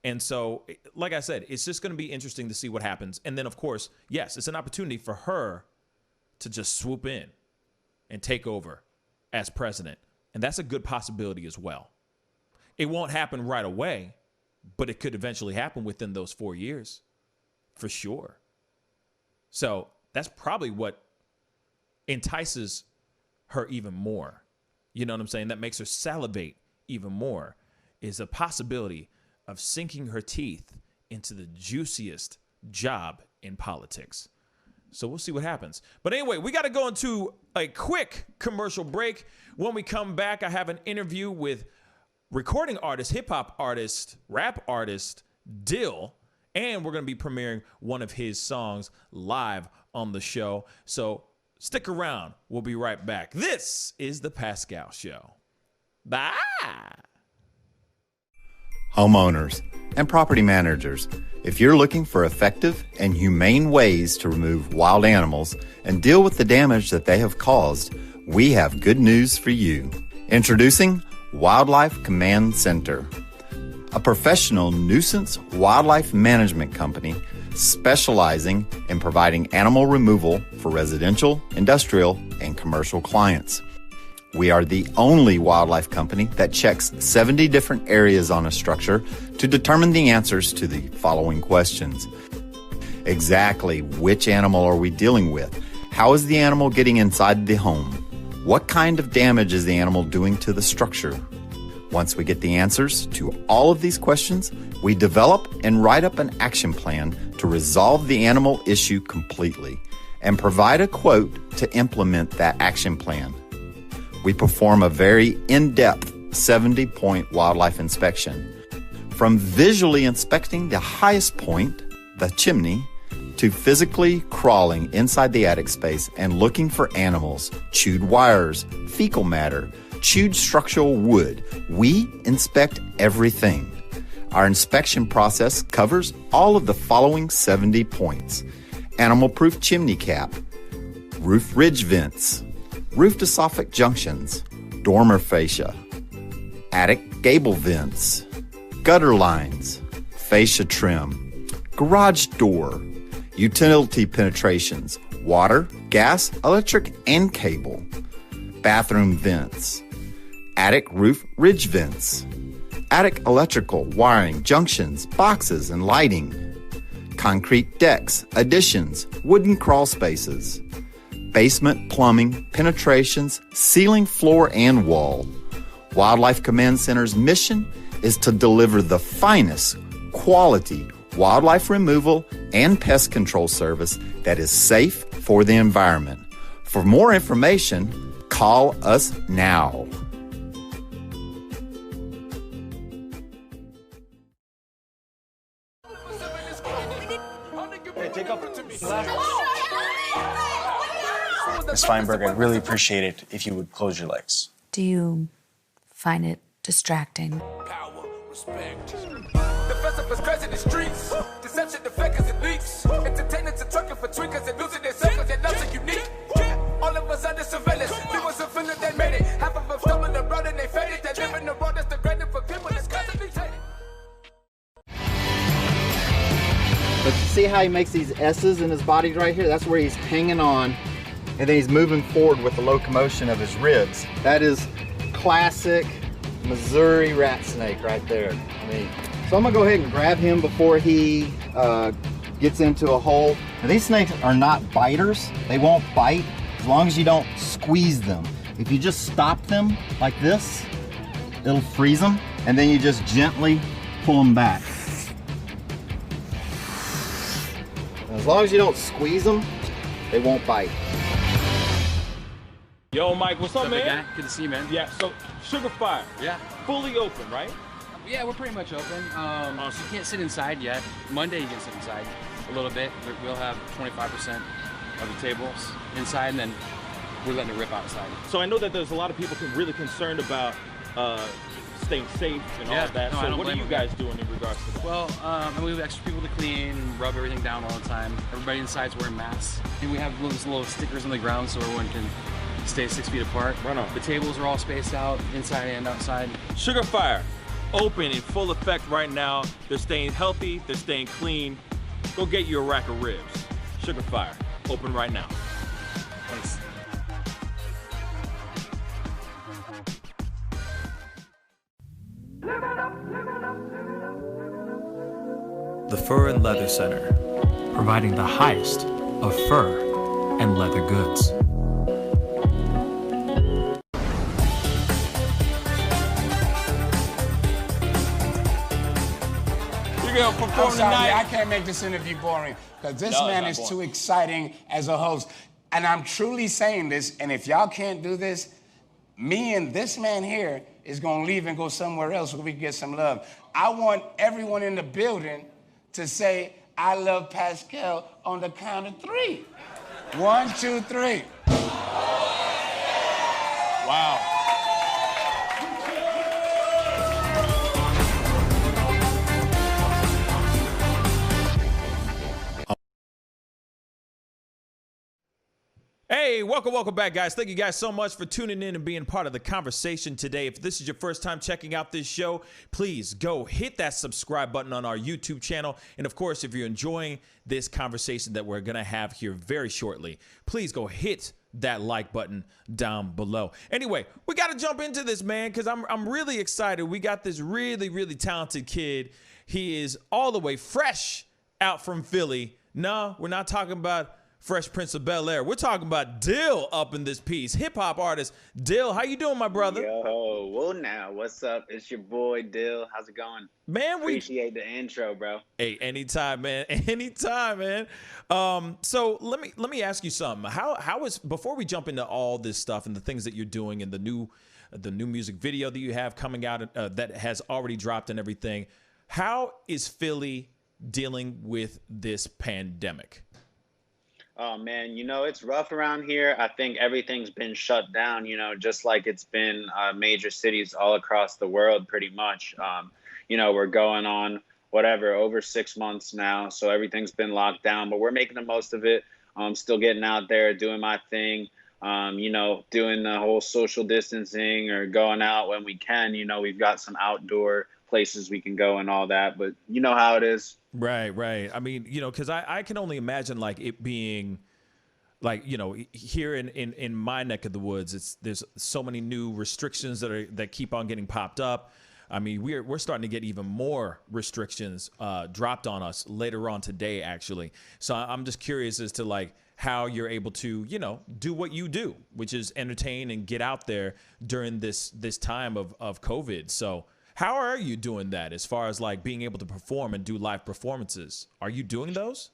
And so, like I said, it's just going to be interesting to see what happens. And then, of course, yes, it's an opportunity for her to just swoop in and take over as president. And that's a good possibility as well. It won't happen right away, but it could eventually happen within those 4 years, for sure. So that's probably what entices her even more. You know what I'm saying? That makes her salivate even more, is a possibility of sinking her teeth into the juiciest job in politics. So we'll see what happens. But anyway, we got to go into a quick commercial break. When we come back, I have an interview with recording artist, hip-hop artist, rap artist, Dill. And we're going to be premiering one of his songs live on the show. So stick around. We'll be right back. This is The Pascal Show. Bye. Homeowners and property managers, if you're looking for effective and humane ways to remove wild animals and deal with the damage that they have caused, we have good news for you. Introducing Wildlife Command Center, a professional nuisance wildlife management company specializing in providing animal removal for residential, industrial, and commercial clients. We are the only wildlife company that checks 70 different areas on a structure to determine the answers to the following questions. Exactly which animal are we dealing with? How is the animal getting inside the home? What kind of damage is the animal doing to the structure? Once we get the answers to all of these questions, we develop and write up an action plan to resolve the animal issue completely and provide a quote to implement that action plan. We perform a very in-depth 70-point wildlife inspection. From visually inspecting the highest point, the chimney, to physically crawling inside the attic space and looking for animals, chewed wires, fecal matter, chewed structural wood. We inspect everything. Our inspection process covers all of the following 70 points: animal-proof chimney cap, roof ridge vents, roof to soffit junctions, dormer fascia, attic gable vents, gutter lines, fascia trim, garage door, utility penetrations, water, gas, electric, and cable, bathroom vents, attic roof ridge vents, attic electrical, wiring, junctions, boxes, and lighting, concrete decks, additions, wooden crawl spaces, basement plumbing, penetrations, ceiling, floor, and wall. Wildlife Command Center's mission is to deliver the finest quality wildlife removal and pest control service that is safe for the environment. For more information, call us now. Ms. Feinberg, I'd really appreciate it if you would close your legs. Do you find it distracting? Power, respect. Defensive is crazy in the streets. Deception, the fakers and leaks. Entertainers are trucking for tweakers and losing their circles. Their loves are unique. All of us under surveillance. People so feel that they made it. Half of them stumbling the road and they faded. They live in the world that's degraded for people that's constantly tainted. But you see how he makes these S's in his body right here? That's where he's hanging on, and then he's moving forward with the locomotion of his ribs. That is classic Missouri rat snake right there. I mean, so I'm gonna go ahead and grab him before he gets into a hole. Now, these snakes are not biters. They won't bite as long as you don't squeeze them. If you just stop them like this, it'll freeze them, and then you just gently pull them back. As long as you don't squeeze them, they won't bite. Yo, Mike, what's up, man? Guy? Good to see you, man. Yeah, so Sugar Fire. Yeah. Fully open, right? Yeah, we're pretty much open. So you can't sit inside yet. Monday you can sit inside a little bit. We'll have 25% of the tables inside, and then we're letting it rip outside. So I know that there's a lot of people really concerned about staying safe and all of that. No, so what are you guys doing in regards to that? Well, and we have extra people to clean and rub everything down all the time. Everybody inside's wearing masks. And we have little stickers on the ground so everyone can stay 6 feet apart. Right on. The tables are all spaced out, inside and outside. Sugar Fire, open in full effect right now. They're staying healthy, they're staying clean. Go get you a rack of ribs. Sugar Fire, open right now. Thanks. The Fur and Leather Center, providing the highest of fur and leather goods. You're gonna perform tonight. tonight. I can't make this interview boring because this No, it's man not is boring. too exciting as a host. And I'm truly saying this, and if y'all can't do this, me and this man here is gonna leave and go somewhere else where we can get some love. I want everyone in the building to say, I love Pascal on the count of 3. 1, 2, 3. Wow. Hey, welcome back, guys. Thank you guys so much for tuning in and being part of the conversation today. If this is your first time checking out this show, please go hit that subscribe button on our YouTube channel. And of course, if you're enjoying this conversation that we're going to have here very shortly, please go hit that like button down below. Anyway, we got to jump into this, man, because I'm really excited. We got this really talented kid. He is all the way fresh out from Philly. No, we're not talking about Fresh Prince of Bel-Air. We're talking about Dill up in this piece. Hip-hop artist Dill. How you doing, my brother? Yo, whoa now. What's up? It's your boy Dill. How's it going? Man, we appreciate the intro, bro. Hey, anytime, man. Anytime, man. So let me ask you something. How is, before we jump into all this stuff and the things that you're doing and the new music video that you have coming out that has already dropped and everything, how is Philly dealing with this pandemic? Oh man, it's rough around here. I think everything's been shut down, just like it's been major cities all across the world pretty much. We're going on over 6 months now, so everything's been locked down, but we're making the most of it. Still getting out there, doing my thing, doing the whole social distancing or going out when we can. We've got some outdoor places we can go and all that, but you know how it is. Right. I mean, because I can only imagine like it being like, here in my neck of the woods, there's so many new restrictions that keep on getting popped up. I mean, we're starting to get even more restrictions dropped on us later on today, actually. So I'm just curious as to like how you're able to, do what you do, which is entertain and get out there during this time of COVID. So how are you doing that as far as like being able to perform and do live performances? Are you doing those?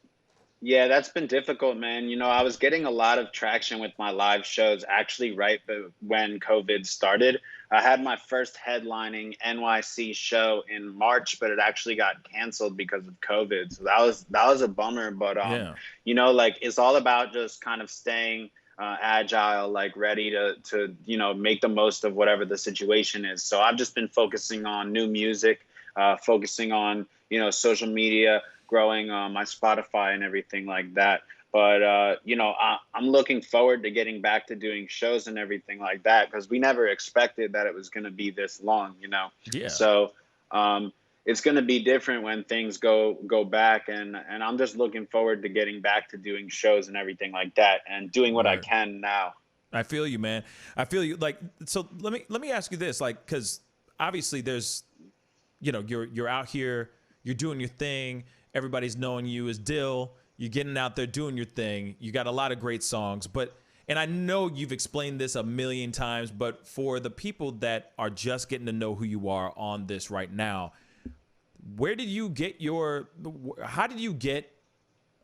Yeah, that's been difficult, man. I was getting a lot of traction with my live shows actually right when COVID started. I had my first headlining NYC show in March, but it actually got canceled because of COVID. So that was a bummer. But, it's all about just kind of staying agile, like ready to make the most of whatever the situation is. So I've just been focusing on new music, focusing on, social media, growing my Spotify and everything like that. But, I'm looking forward to getting back to doing shows and everything like that because we never expected that it was going to be this long, Yeah. So it's going to be different when things go back. And I'm just looking forward to getting back to doing shows and everything like that and doing what I can now. I feel you, man. I feel you. Like, so let me ask you this, like, because obviously there's, you're out here, you're doing your thing. everybody's knowing you as Dill. You're getting out there doing your thing. You got a lot of great songs, and I know you've explained this a million times, but for the people that are just getting to know who you are on this right now, how did you get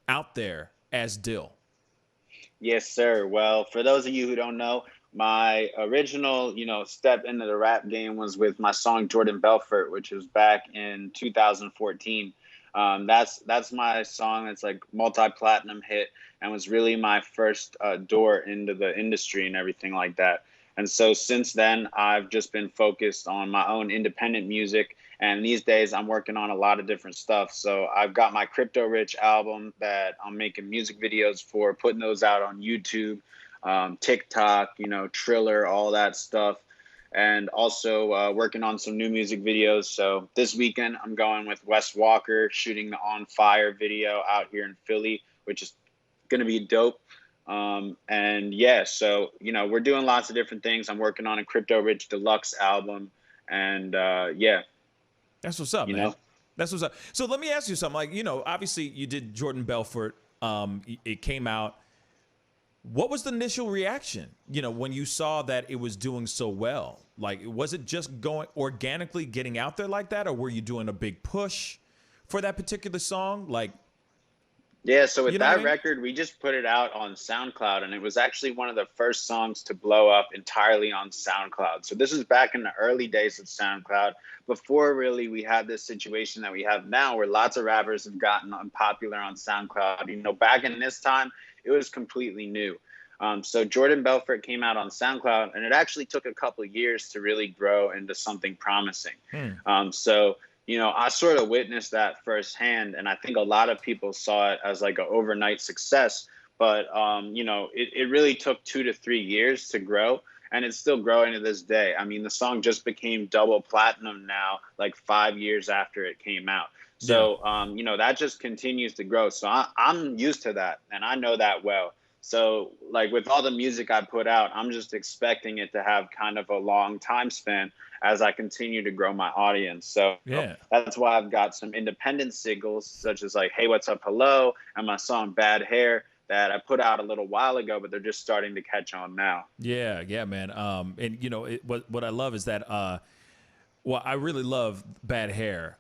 out there as Dill? Yes, sir. Well, for those of you who don't know, my original, step into the rap game was with my song Jordan Belfort, which was back in 2014. That's my song. It's like multi-platinum hit and was really my first door into the industry and everything like that. And so since then, I've just been focused on my own independent music. And these days I'm working on a lot of different stuff. So I've got my Crypto Rich album that I'm making music videos for, putting those out on YouTube, TikTok, Triller, all that stuff. And also working on some new music videos. So this weekend I'm going with Wes Walker, shooting the On Fire video out here in Philly, which is going to be dope. And yeah, so, we're doing lots of different things. I'm working on a Crypto Rich Deluxe album. And yeah. That's what's up, man. That's what's up. So let me ask you something. Like, obviously you did Jordan Belfort. It came out. What was the initial reaction, when you saw that it was doing so well? Like, was it just going organically getting out there like that? Or were you doing a big push for that particular song? Like, yeah, so with that record, we just put it out on SoundCloud, and it was actually one of the first songs to blow up entirely on SoundCloud. So this is back in the early days of SoundCloud, before really we had this situation that we have now, where lots of rappers have gotten unpopular on SoundCloud. Back in this time, it was completely new. So Jordan Belfort came out on SoundCloud, and it actually took a couple of years to really grow into something promising. So I sort of witnessed that firsthand, and I think a lot of people saw it as like an overnight success. But, it really took 2 to 3 years to grow, and it's still growing to this day. I mean, the song just became double platinum now, like 5 years after it came out. So, that just continues to grow. So I'm used to that, and I know that well. So, like, with all the music I put out, I'm just expecting it to have kind of a long time span as I continue to grow my audience. So that's why I've got some independent singles, such as like Hey What's Up Hello and my song Bad Hair, that I put out a little while ago, but they're just starting to catch on now. Yeah, man. And what I love is that well, I really love Bad Hair.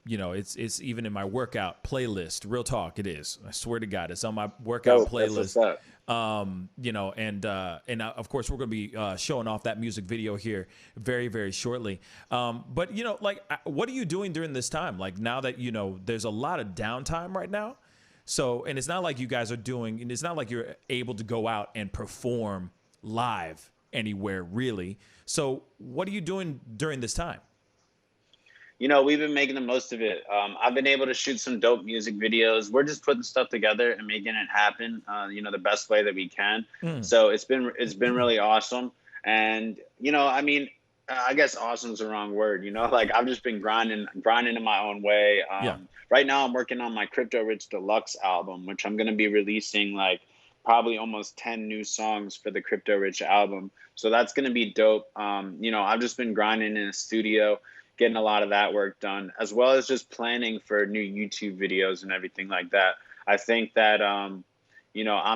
It's even in my workout playlist. Real talk, it is. I swear to God, it's on my workout playlist. And of course we're going to be showing off that music video here very, very shortly. But what are you doing during this time? Like, now that there's a lot of downtime right now. So, and it's not like you guys are doing, and it's not like you're able to go out and perform live anywhere really. So what are you doing during this time? We've been making the most of it. I've been able to shoot some dope music videos. We're just putting stuff together and making it happen, the best way that we can. So it's been really awesome. And, I guess awesome is the wrong word, like I've just been grinding in my own way. Right now I'm working on my Crypto Rich Deluxe album, which I'm going to be releasing like probably almost 10 new songs for the Crypto Rich album. So that's going to be dope. I've just been grinding in a studio, getting a lot of that work done, as well as just planning for new YouTube videos and everything like that. I think that, I'm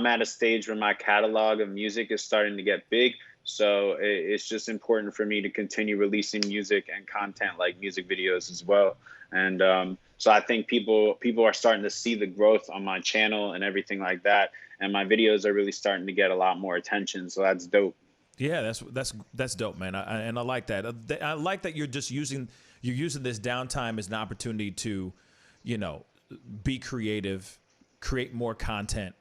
at a stage where my catalog of music is starting to get big. So it's just important for me to continue releasing music and content like music videos as well. And so I think people are starting to see the growth on my channel and everything like that. And my videos are really starting to get a lot more attention. So that's dope. Yeah, that's dope, man. I like that. I like that you're using this downtime as an opportunity to, be creative, create more content,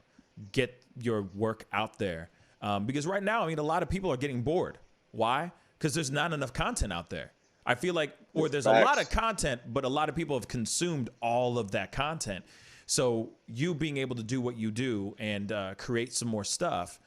get your work out there. Because right now, a lot of people are getting bored. Why? Because there's not enough content out there. I feel like, or there's a lot of content, but a lot of people have consumed all of that content. So you being able to do what you do and create some more stuff,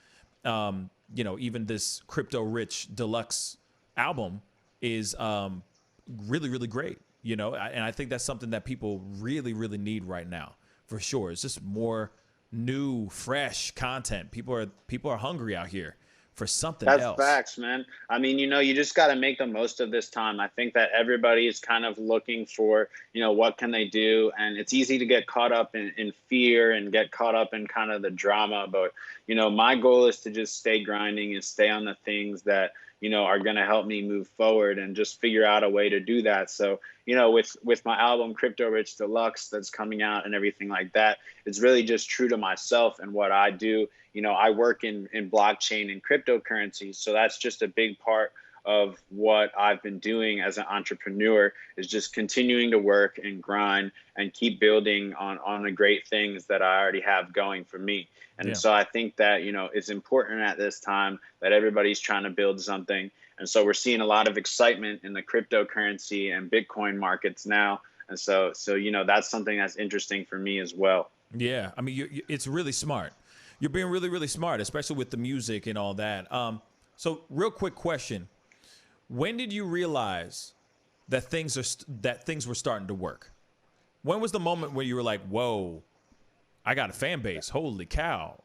even this Crypto Rich Deluxe album is really, really great. And I think that's something that people really, really need right now, for sure. It's just more new, fresh content. People are hungry out here for something That's else. facts, man. I mean, you just got to make the most of this time. I think that everybody is kind of looking for, what can they do? And it's easy to get caught up in fear and get caught up in kind of the drama. But, my goal is to just stay grinding and stay on the things that, are going to help me move forward and just figure out a way to do that. So, with my album Crypto Rich Deluxe that's coming out and everything like that, it's really just true to myself and what I do. I work in blockchain and cryptocurrency. So that's just a big part of what I've been doing as an entrepreneur, is just continuing to work and grind and keep building on the great things that I already have going for me. And so I think that, it's important at this time that everybody's trying to build something. And so we're seeing a lot of excitement in the cryptocurrency and Bitcoin markets now. And so that's something that's interesting for me as well. Yeah. I mean, it's really smart. You're being really, really smart, especially with the music and all that. So real quick question. When did you realize that things were starting to work? When was the moment where you were like, whoa, I got a fan base. Holy cow.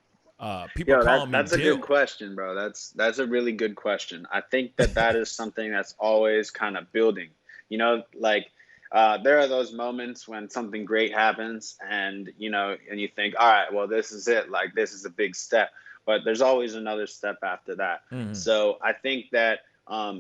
People are calling me That's a Dill. good question, bro. That's a really good question. I think that is something that's always kind of building, there are those moments when something great happens and you think, all right, well, this is it. Like, this is a big step, but there's always another step after that. Mm-hmm. So I think that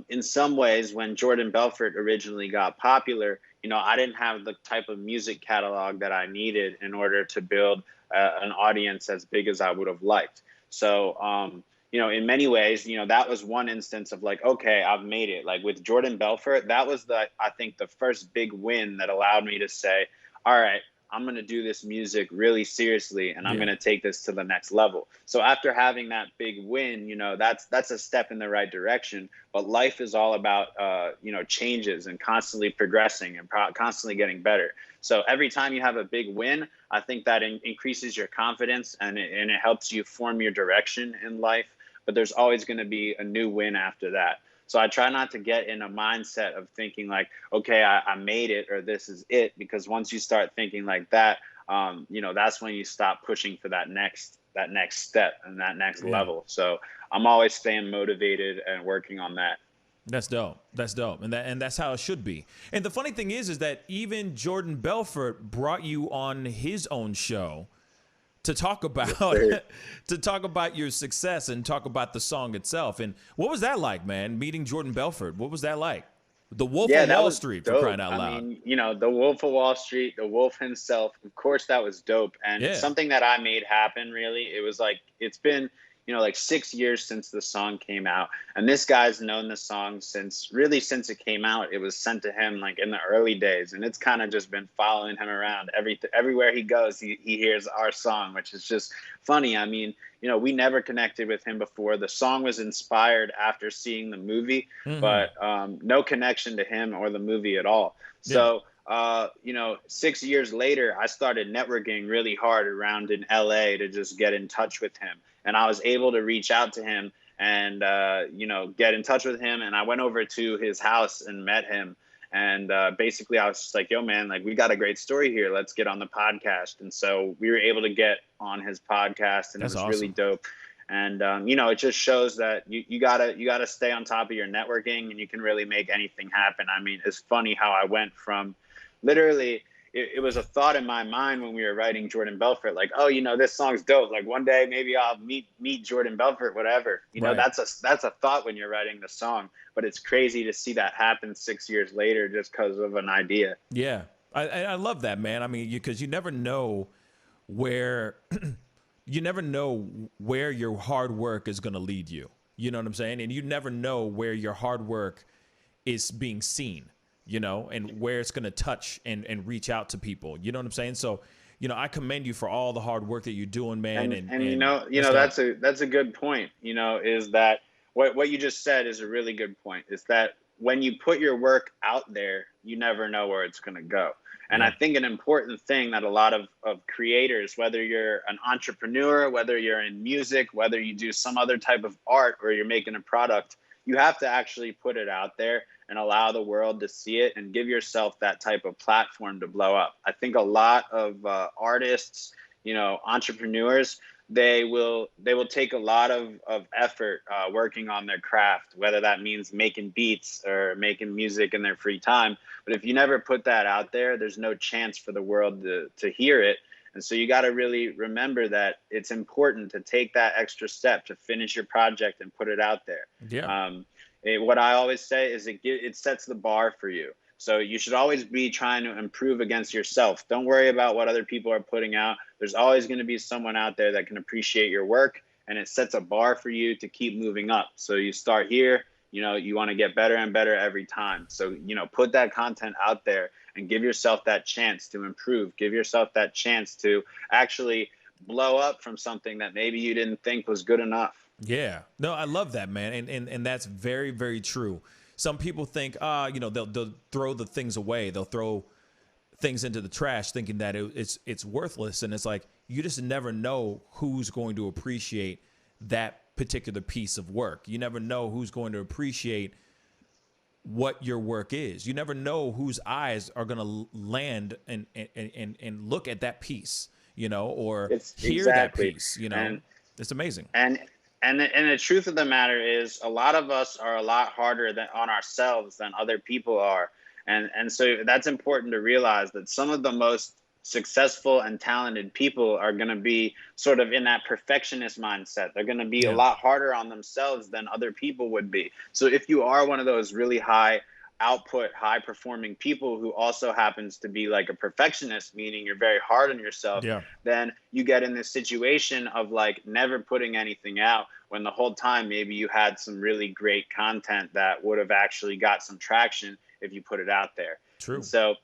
in some ways, when Jordan Belfort originally got popular, I didn't have the type of music catalog that I needed in order to build an audience as big as I would have liked. So, in many ways, that was one instance of like, okay, I've made it. Like with Jordan Belfort, that was I think the first big win that allowed me to say, all right, I'm going to do this music really seriously and I'm going to take this to the next level. So after having that big win, that's a step in the right direction. But life is all about, changes and constantly progressing and constantly getting better. So every time you have a big win, I think that increases your confidence and it helps you form your direction in life. But there's always going to be a new win after that. So I try not to get in a mindset of thinking like, okay, I made it or this is it, because once you start thinking like that, that's when you stop pushing for that next step and that next level. So I'm always staying motivated and working on that. That's dope. That's dope. And that's how it should be. And the funny thing is that even Jordan Belfort brought you on his own show to talk about your success and talk about the song itself. And what was that like, man? Meeting Jordan Belfort. What was that like? The Wolf of Wall Street, for crying out loud. I mean, the Wolf of Wall Street, the Wolf himself. Of course, that was dope. And something that I made happen, really. It was like, it's been, like 6 years since the song came out. And this guy's known the song since it came out. It was sent to him like in the early days. And it's kind of just been following him around. Everywhere he goes, he hears our song, which is just funny. I mean, we never connected with him before. The song was inspired after seeing the movie, but no connection to him or the movie at all. So, 6 years later, I started networking really hard around in LA to just get in touch with him. And I was able to reach out to him and, get in touch with him. And I went over to his house and met him. And basically, I was just like, yo, man, like, we got a great story here. Let's get on the podcast. And so we were able to get on his podcast, and it was really dope. And, it just shows that you gotta stay on top of your networking, and you can really make anything happen. I mean, it's funny how I went from literally – it was a thought in my mind when we were writing Jordan Belfort, like, oh, this song's dope. Like one day maybe I'll meet Jordan Belfort, whatever. That's a thought when you're writing the song. But it's crazy to see that happen 6 years later just because of an idea. Yeah, I love that, man. I mean, because you never know where your hard work is going to lead you. You know what I'm saying? And you never know where your hard work is being seen. And where it's going to touch and reach out to people. You know what I'm saying? So, I commend you for all the hard work that you're doing, man. And that's a good point, is that what you just said is a really good point, is that when you put your work out there, you never know where it's going to go. And I think an important thing that a lot of creators, whether you're an entrepreneur, whether you're in music, whether you do some other type of art or you're making a product, you have to actually put it out there and allow the world to see it and give yourself that type of platform to blow up. I think a lot of artists, entrepreneurs, they will take a lot of effort working on their craft, whether that means making beats or making music in their free time. But if you never put that out there, there's no chance for the world to hear it. And so you got to really remember that it's important to take that extra step to finish your project and put it out there. Yeah. What I always say is it sets the bar for you. So you should always be trying to improve against yourself. Don't worry about what other people are putting out. There's always going to be someone out there that can appreciate your work, and it sets a bar for you to keep moving up. So you start here, you want to get better and better every time. So, put that content out there and give yourself that chance to improve. Give yourself that chance to actually blow up from something that maybe you didn't think was good enough. Yeah. No, I love that, man. And that's very, very true. Some people think, they'll throw the things away. They'll throw things into the trash thinking that it's worthless. And it's like, you just never know who's going to appreciate that particular piece of work. You never know who's going to appreciate what your work is. You never know whose eyes are going to land and look at that piece, or hear that piece, it's amazing. And the truth of the matter is, a lot of us are a lot harder on ourselves than other people are. And so that's important to realize, that some of the most successful and talented people are going to be sort of in that perfectionist mindset. They're going to be a lot harder on themselves than other people would be. So if you are one of those really high output, high performing people who also happens to be like a perfectionist, meaning you're very hard on yourself, then you get in this situation of like never putting anything out, when the whole time maybe you had some really great content that would have actually got some traction if you put it out there. True. And so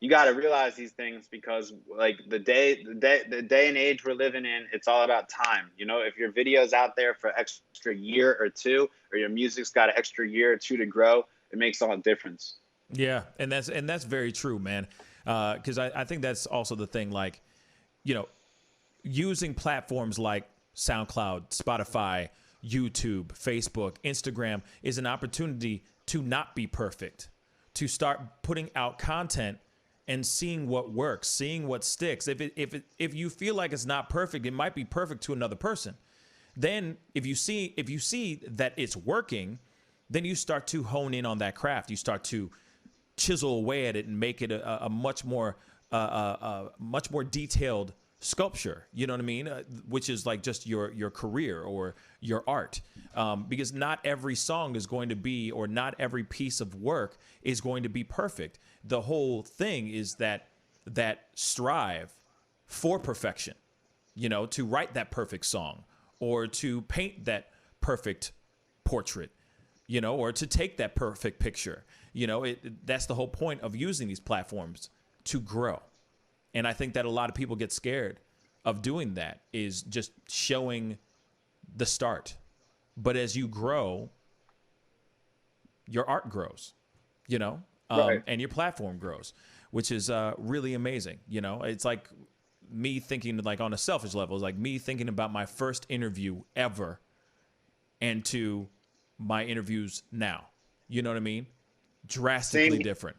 you got to realize these things, because like the day and age we're living in, it's all about time. If your video's out there for extra year or two, or your music's got an extra year or two to grow, it makes all the difference. Yeah, and that's very true, man. Because I think that's also the thing, like, using platforms like SoundCloud, Spotify, YouTube, Facebook, Instagram is an opportunity to not be perfect, to start putting out content and seeing what works, seeing what sticks. If you feel like it's not perfect, it might be perfect to another person. Then if you see that it's working, then you start to hone in on that craft. You start to chisel away at it and make it a much more detailed sculpture. You know what I mean? Which is like just your career or your art. Because not every song is going to be, or not every piece of work is going to be perfect. The whole thing is that strive for perfection, to write that perfect song, or to paint that perfect portrait, or to take that perfect picture. That's the whole point of using these platforms, to grow. And I think that a lot of people get scared of doing that, is just showing the start. But as you grow, your art grows, right. And your platform grows, which is really amazing. It's like me thinking, like, on a selfish level, it's like me thinking about my first interview ever and to my interviews now. You know what I mean? Drastically different,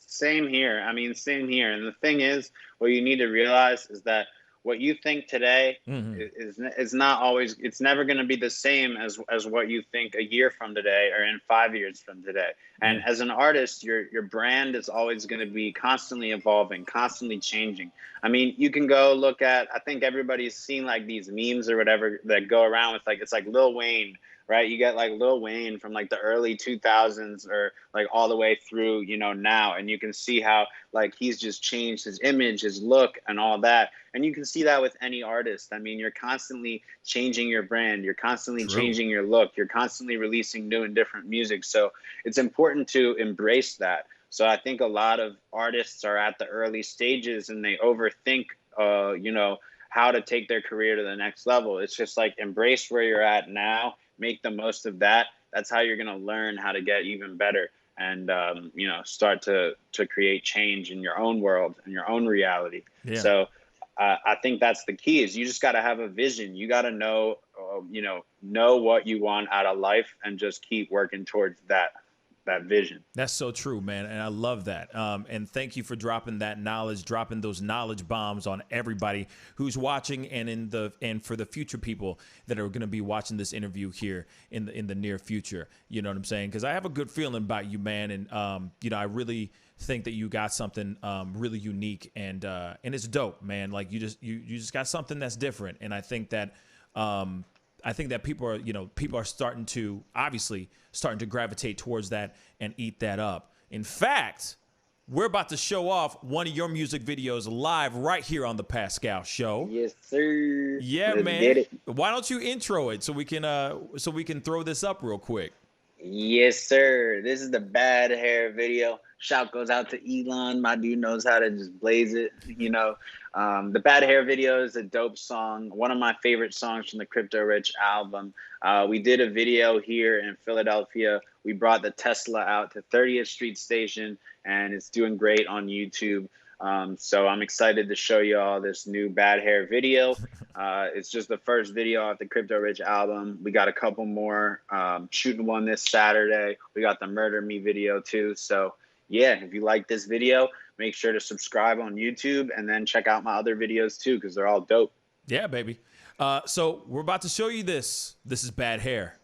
Same here. Same here. And the thing is, what you need to realize is that what you think today is not always, it's never going to be the same as what you think a year from today or in 5 years from today. And as an artist, your brand is always going to be constantly evolving, constantly changing. You can go look at, I think everybody's seen like these memes or whatever that go around with, like, it's like Lil Wayne, right? You get like Lil Wayne from like the early 2000s or like all the way through, now. And you can see how like he's just changed his image, his look and all that. And you can see that with any artist. You're constantly changing your brand. You're constantly changing your look. You're constantly releasing new and different music. So it's important to embrace that. So I think a lot of artists are at the early stages and they overthink, how to take their career to the next level. It's just like, embrace where you're at now. Make the most of that. That's how you're going to learn how to get even better and, start to create change in your own world and your own reality. Yeah. So I think that's the key, is you just got to have a vision. You got to know what you want out of life and just keep working towards that. vision. That's so true, man, and I love that. And thank you for dropping that knowledge, dropping those knowledge bombs on everybody who's watching, and for the future people that are going to be watching this interview here in the near future. You know what I'm saying? Because I have a good feeling about you, man, and I really think that you got something really unique, and it's dope, man. Like you just got something that's different, and I think that people are starting to gravitate towards that and eat that up. In fact, we're about to show off one of your music videos live right here on the Pascal Show. Yes, sir. Yeah, Let's man. get it. Why don't you intro it so we can throw this up real quick? Yes, sir. This is the Bad Hair video. Shout goes out to Elon. My dude knows how to just blaze it. The Bad Hair video is a dope song. One of my favorite songs from the Crypto Rich album. We did a video here in Philadelphia. We brought the Tesla out to 30th Street Station, and it's doing great on YouTube. So I'm excited to show you all this new Bad Hair video. It's just the first video off the Crypto Rich album. We got a couple more, shooting one this Saturday. We got the Murder Me video too. So yeah, if you like this video, make sure to subscribe on YouTube and then check out my other videos too, because they're all dope. Yeah, baby. So we're about to show you this. This is Bad Hair.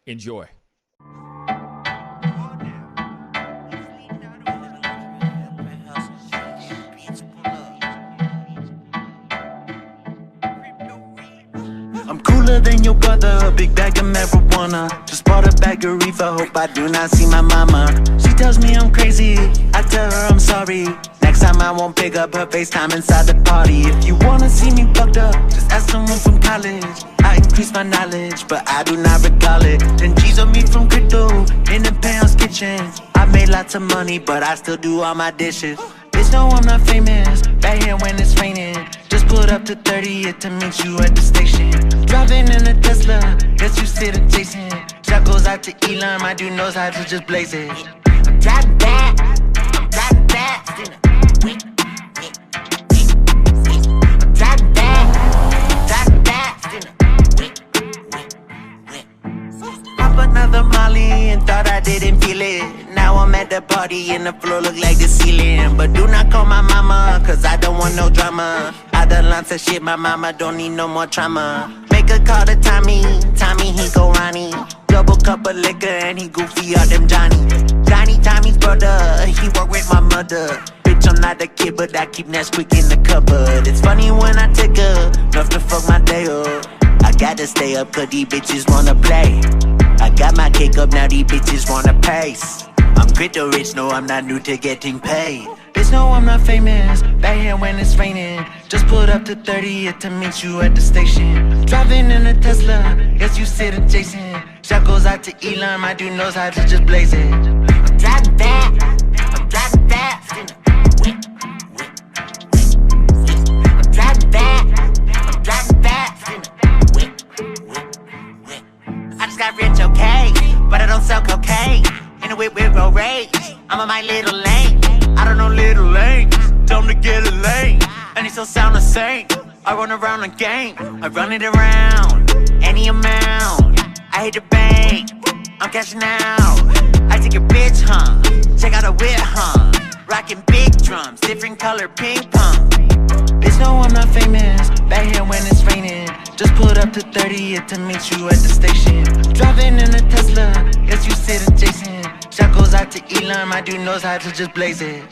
Enjoy. I'm cooler than your brother, a big bag of marijuana. Just bought a bag of reefer, hope I do not see my mama. She tells me I'm crazy, I tell her I'm sorry. Next time I won't pick up her FaceTime inside the party. If you wanna see me fucked up, just ask someone from college. I increase my knowledge, but I do not recall it. 10 G's on me from crypto, in the Pound's kitchen. I made lots of money, but I still do all my dishes. Bitch, no, I'm not famous, back here when it's raining. Just put up to 30th to meet you at the station. Driving in a Tesla, guess you sit adjacent. Shout goes out to Elon, my dude knows how to just blaze it. I'm driving back, I'm driving fast in a week. I'm driving back, in a week. Pop another Molly and thought I didn't feel it. Now I'm at the party and the floor look like the ceiling. But do not call my mama, cause I don't want no drama. I done lots of shit, my mama don't need no more trauma. Make a call to Tommy, Tommy he go Ronnie. Double cup of liquor and he goofy all them Johnny. Johnny Tommy's brother, he work with my mother. Bitch, I'm not a kid, but I keep Nesquik in the cupboard. It's funny when I take her, enough to fuck my day up. I gotta stay up cause these bitches wanna play. I got my cake up, now these bitches wanna pace. I'm crypto rich, no I'm not new to getting paid. Bitch, no I'm not famous, back here when it's raining. Just put up to 30th to meet you at the station. Driving in a Tesla, guess you sit adjacent. Shout goes out to Elon, my dude knows how to just blaze it. I'm driving back, I'm driving fast in a week. I'm driving back, I'm driving fast in a week. I just got rich, okay, but I don't sell cocaine. In a whip with road rage, I'm on my little lane. I don't know little lanes, tell them to get a lane. And it still sound the same. I run around the game, I run it around any amount. I hate the bank, I'm cashing out. I take a bitch, huh? Check out a whip, huh? Rocking big drums, different color ping pong. Bitch, no, I'm not famous, back here when it's raining. Just put up to 30th to meet you at the station. Driving in a Tesla, guess you sit adjacent. Shout goes out to Elon, my dude knows how to just blaze it.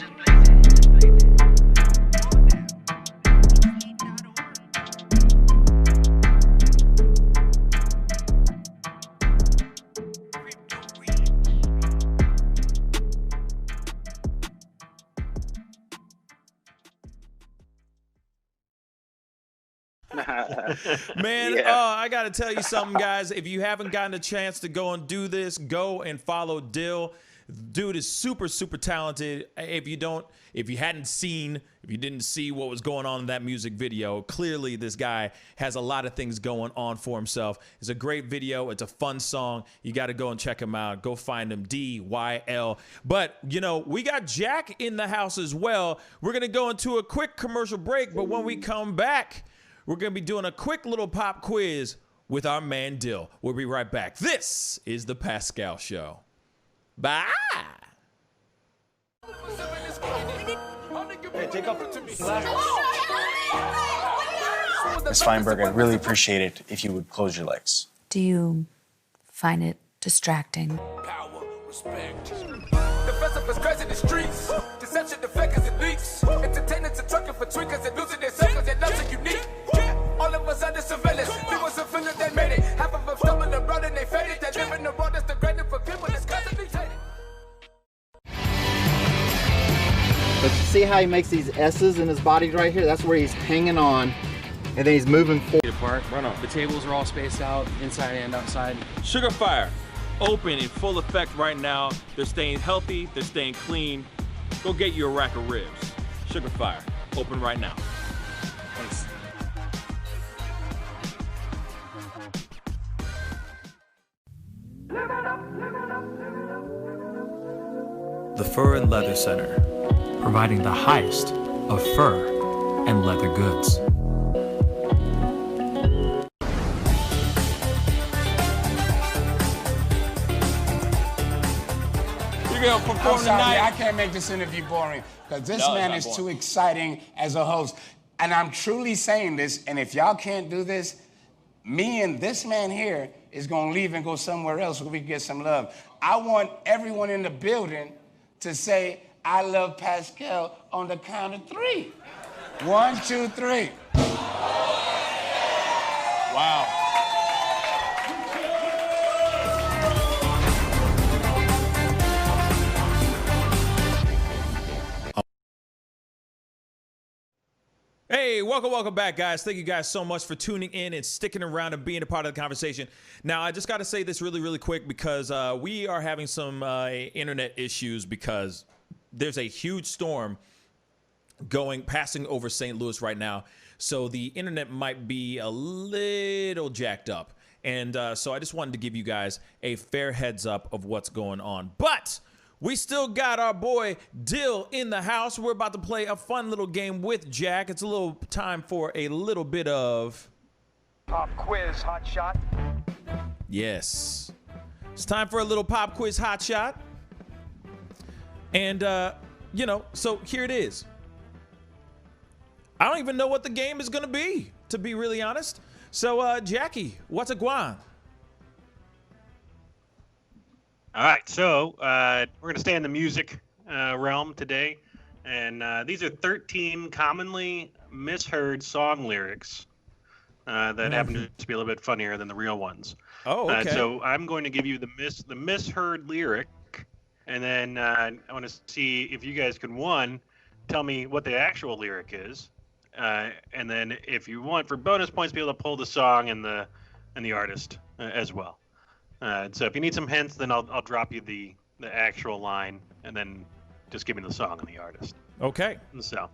Man, Yeah. I gotta tell you something, guys. If you haven't gotten a chance to go and do this, go and follow Dill. Dude is super, super talented. If you didn't see what was going on in that music video, clearly this guy has a lot of things going on for himself. It's a great video. It's a fun song. You got to go and check him out. Go find him, DYL. But, we got Jack in the house as well. We're going to go into a quick commercial break, but when we come back, we're going to be doing a quick little pop quiz with our man Dill. We'll be right back. This is The Pascal Show. Bye. take off the Ms. Feinberg, I'd really appreciate it if you would close your legs. Do you find it distracting? Power, respect. The festival is crazy in the streets. Deception, the fakers and leaks. Entertainers are trucking for tweakers and losing their suckers. Their loves are unique. All of us under surveillance. There was a feeling that made it. Half of them stumbling around and they faded. They live in the world that's degrading for people that's constantly hated. But you see how he makes these S's in his body right here? That's where he's hanging on, and then he's moving forward. Apart. The tables are all spaced out, inside and outside. Sugar Fire, open in full effect right now. They're staying healthy, they're staying clean. Go get you a rack of ribs. Sugar Fire, open right now. Thanks. The Fur and Leather Center, providing the highest of fur and leather goods. I'm sorry, I can't make this interview boring because this man is too exciting as a host. And I'm truly saying this, and if y'all can't do this, me and this man here is gonna leave and go somewhere else where we can get some love. I want everyone in the building to say, I love Pascal on the count of 3. 1, 2, 3. Wow. Hey, welcome back, guys. Thank you guys so much for tuning in and sticking around and being a part of the conversation. Now, I just got to say this really quick because we are having some internet issues because there's a huge storm passing over St. Louis right now. So the internet might be a little jacked up. And so I just wanted to give you guys a fair heads up of what's going on. But we still got our boy Dill in the house. We're about to play a fun little game with Jack. It's a little time for a little bit of pop quiz, hot shot. Yes. It's time for a little pop quiz hot shot. And, so here it is. I don't even know what the game is going to be, to be really honest. So, Jackie, what's a guan? All right, so we're going to stay in the music realm today. And these are 13 commonly misheard song lyrics that happen to be a little bit funnier than the real ones. Oh, okay. So I'm going to give you the misheard lyric, and then I want to see if you guys can, one, tell me what the actual lyric is, and then if you want, for bonus points, be able to pull the song and the artist as well. So if you need some hints, then I'll drop you the actual line, and then just give me the song and the artist. Okay. So,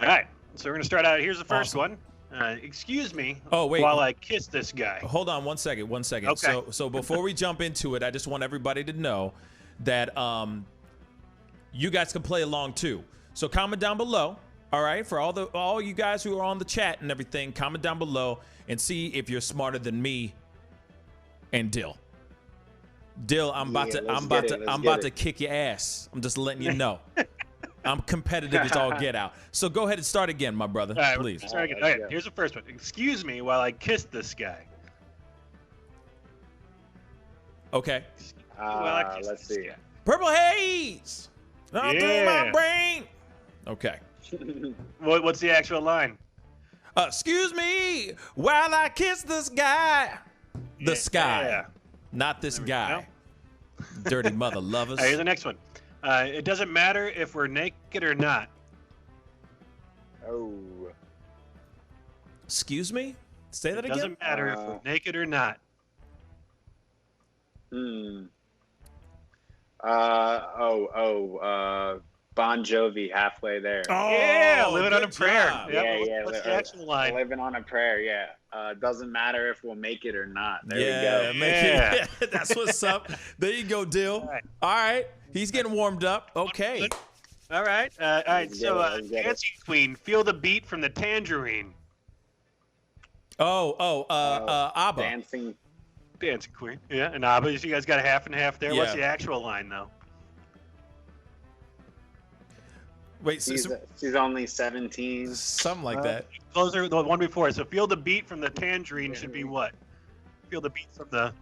all right. So we're gonna start out. Here's the first one. Excuse me. Oh, wait. While I kiss this guy. Hold on 1 second. 1 second. Okay. So before we jump into it, I just want everybody to know that you guys can play along too. So comment down below. All right, for all you guys who are on the chat and everything, comment down below and see if you're smarter than me and Dill. Dill, I'm about to kick your ass. I'm just letting you know. I'm competitive as all get out. So go ahead and start again, my brother, please. Start again. All right, here's the first one. Excuse me while I kiss this guy. Okay. Let's see. Purple haze. All through my brain. Okay. What's the actual line? Excuse me while I kiss this guy. The sky. Not this guy. Dirty mother lovers. All right, here's the next one. It doesn't matter if we're naked or not. Oh. Excuse me? Say that again? It doesn't matter if we're naked or not. Bon Jovi, Halfway There. Oh, yeah, Living on a Prayer. Yeah. What's the actual line? Living on a Prayer, yeah. Doesn't matter if we'll make it or not. There we go. Yeah. That's what's up. There you go, Dill. All right. He's getting warmed up. Okay. All right. So, Dancing Queen, Feel the Beat from the Tangerine. ABBA. Dancing Queen. Yeah, and ABBA. You guys got a half and half there. Yeah. What's the actual line, though? Wait, she's only 17. Something like that. Closer, the one before. So feel the beat from the tangerine should be what? Feel the beat from the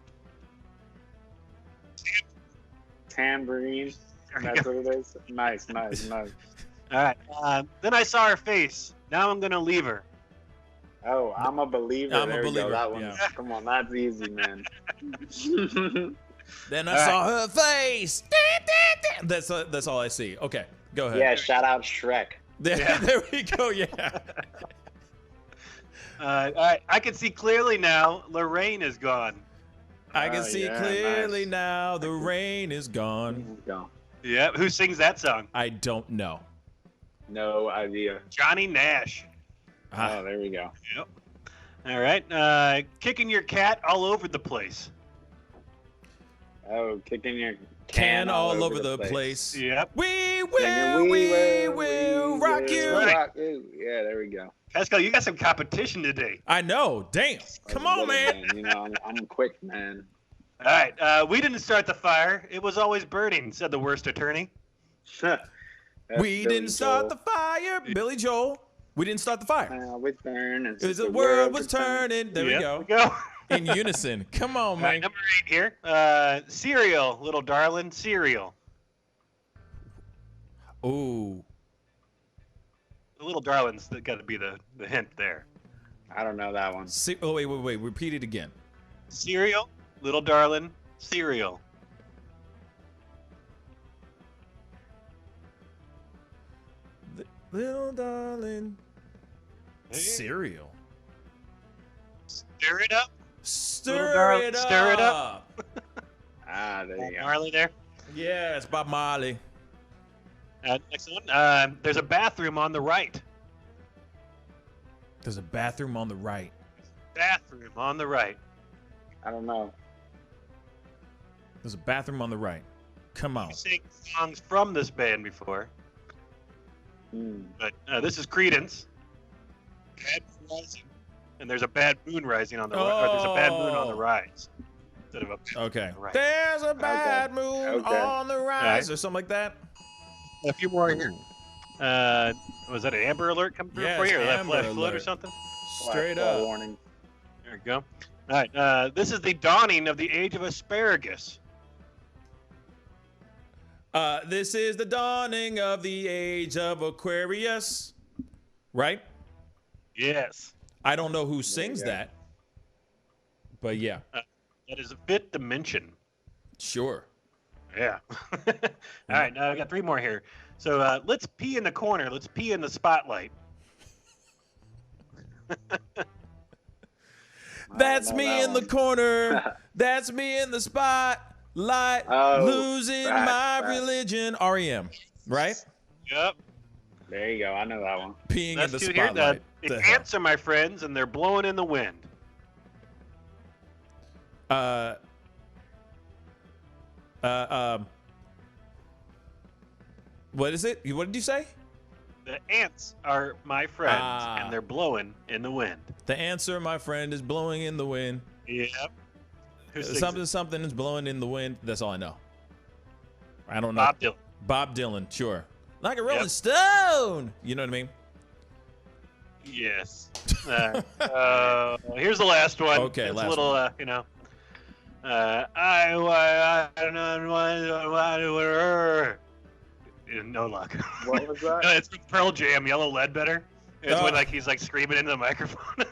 tambourine. That's what it is. Nice. All right. Then I saw her face. Now I'm gonna leave her. Oh, I'm a believer. I'm a There we believer, go. That one. yeah. Come on, that's easy, man. Then I saw her face. That's all I see. Okay, go ahead. Yeah, shout out Shrek. There we go. Yeah. All right. I can see clearly now. Lorraine is gone. I can see clearly now. The rain is gone. Yeah. Who sings that song? I don't know. No idea. Johnny Nash. Oh, there we go. Yep. All right. Kicking your cat all over the place. Oh, kicking your can all over the place. Yep. We will rock you. Rock you. Yeah, there we go. Pascal, you got some competition today. I know. Damn. Come on, man. You know, I'm quick, man. All right. We didn't start the fire. It was always burning, said the worst attorney. We didn't start the fire, Billy Joel. We didn't start the fire. The world was turning. There we go. Go. In unison. Come on, man. Number 8 here. Cereal, little darling, cereal. Ooh. The little darling's got to be the hint there. I don't know that one. Wait. Repeat it again. Cereal, little darling, cereal. Little darling. Cereal. Stir it up. Stir it up. Ah, there you go. Marley there. Yeah, it's Bob Marley. Next one. There's a bathroom on the right. There's a bathroom on the right. Bathroom on the right. I don't know. There's a bathroom on the right. Come on. I've seen songs from this band before. But this is Creedence. Bad Moon Rising. And there's a bad moon rising on the right. Or there's a bad moon on the rise. Instead of a okay. Right. There's a bad moon on the rise, or something like that. A few more here. Was that an Amber Alert come through for you? Or that flash flood or something? Straight up. Warning. There we go. All right. This is the dawning of the age of asparagus. This is the dawning of the age of Aquarius. Right? Yes. I don't know who sings that. But yeah. That is Fifth Dimension. Sure. Yeah. All right. Now I got 3 more here. So let's pee in the corner. Let's pee in the spotlight. That's me in the corner. That's me in the spotlight. Losing my religion. REM. Right? Yep. There you go. I know that one. Peeing in the Here. spotlight. The ants are my friends, and they're blowing in the wind. What is it? What did you say? The ants are my friends, and they're blowing in the wind. The answer, my friend, is blowing in the wind. Yep. Something is blowing in the wind. That's all I know. I don't know. Bob Dylan. Bob Dylan, sure. Like a Rolling Stone. You know what I mean? Yes. Here's the last one. Okay, it's last a little, one. I don't know. No luck. What was that? No, it's from Pearl Jam, Yellow Ledbetter. It's when he's like screaming into the microphone.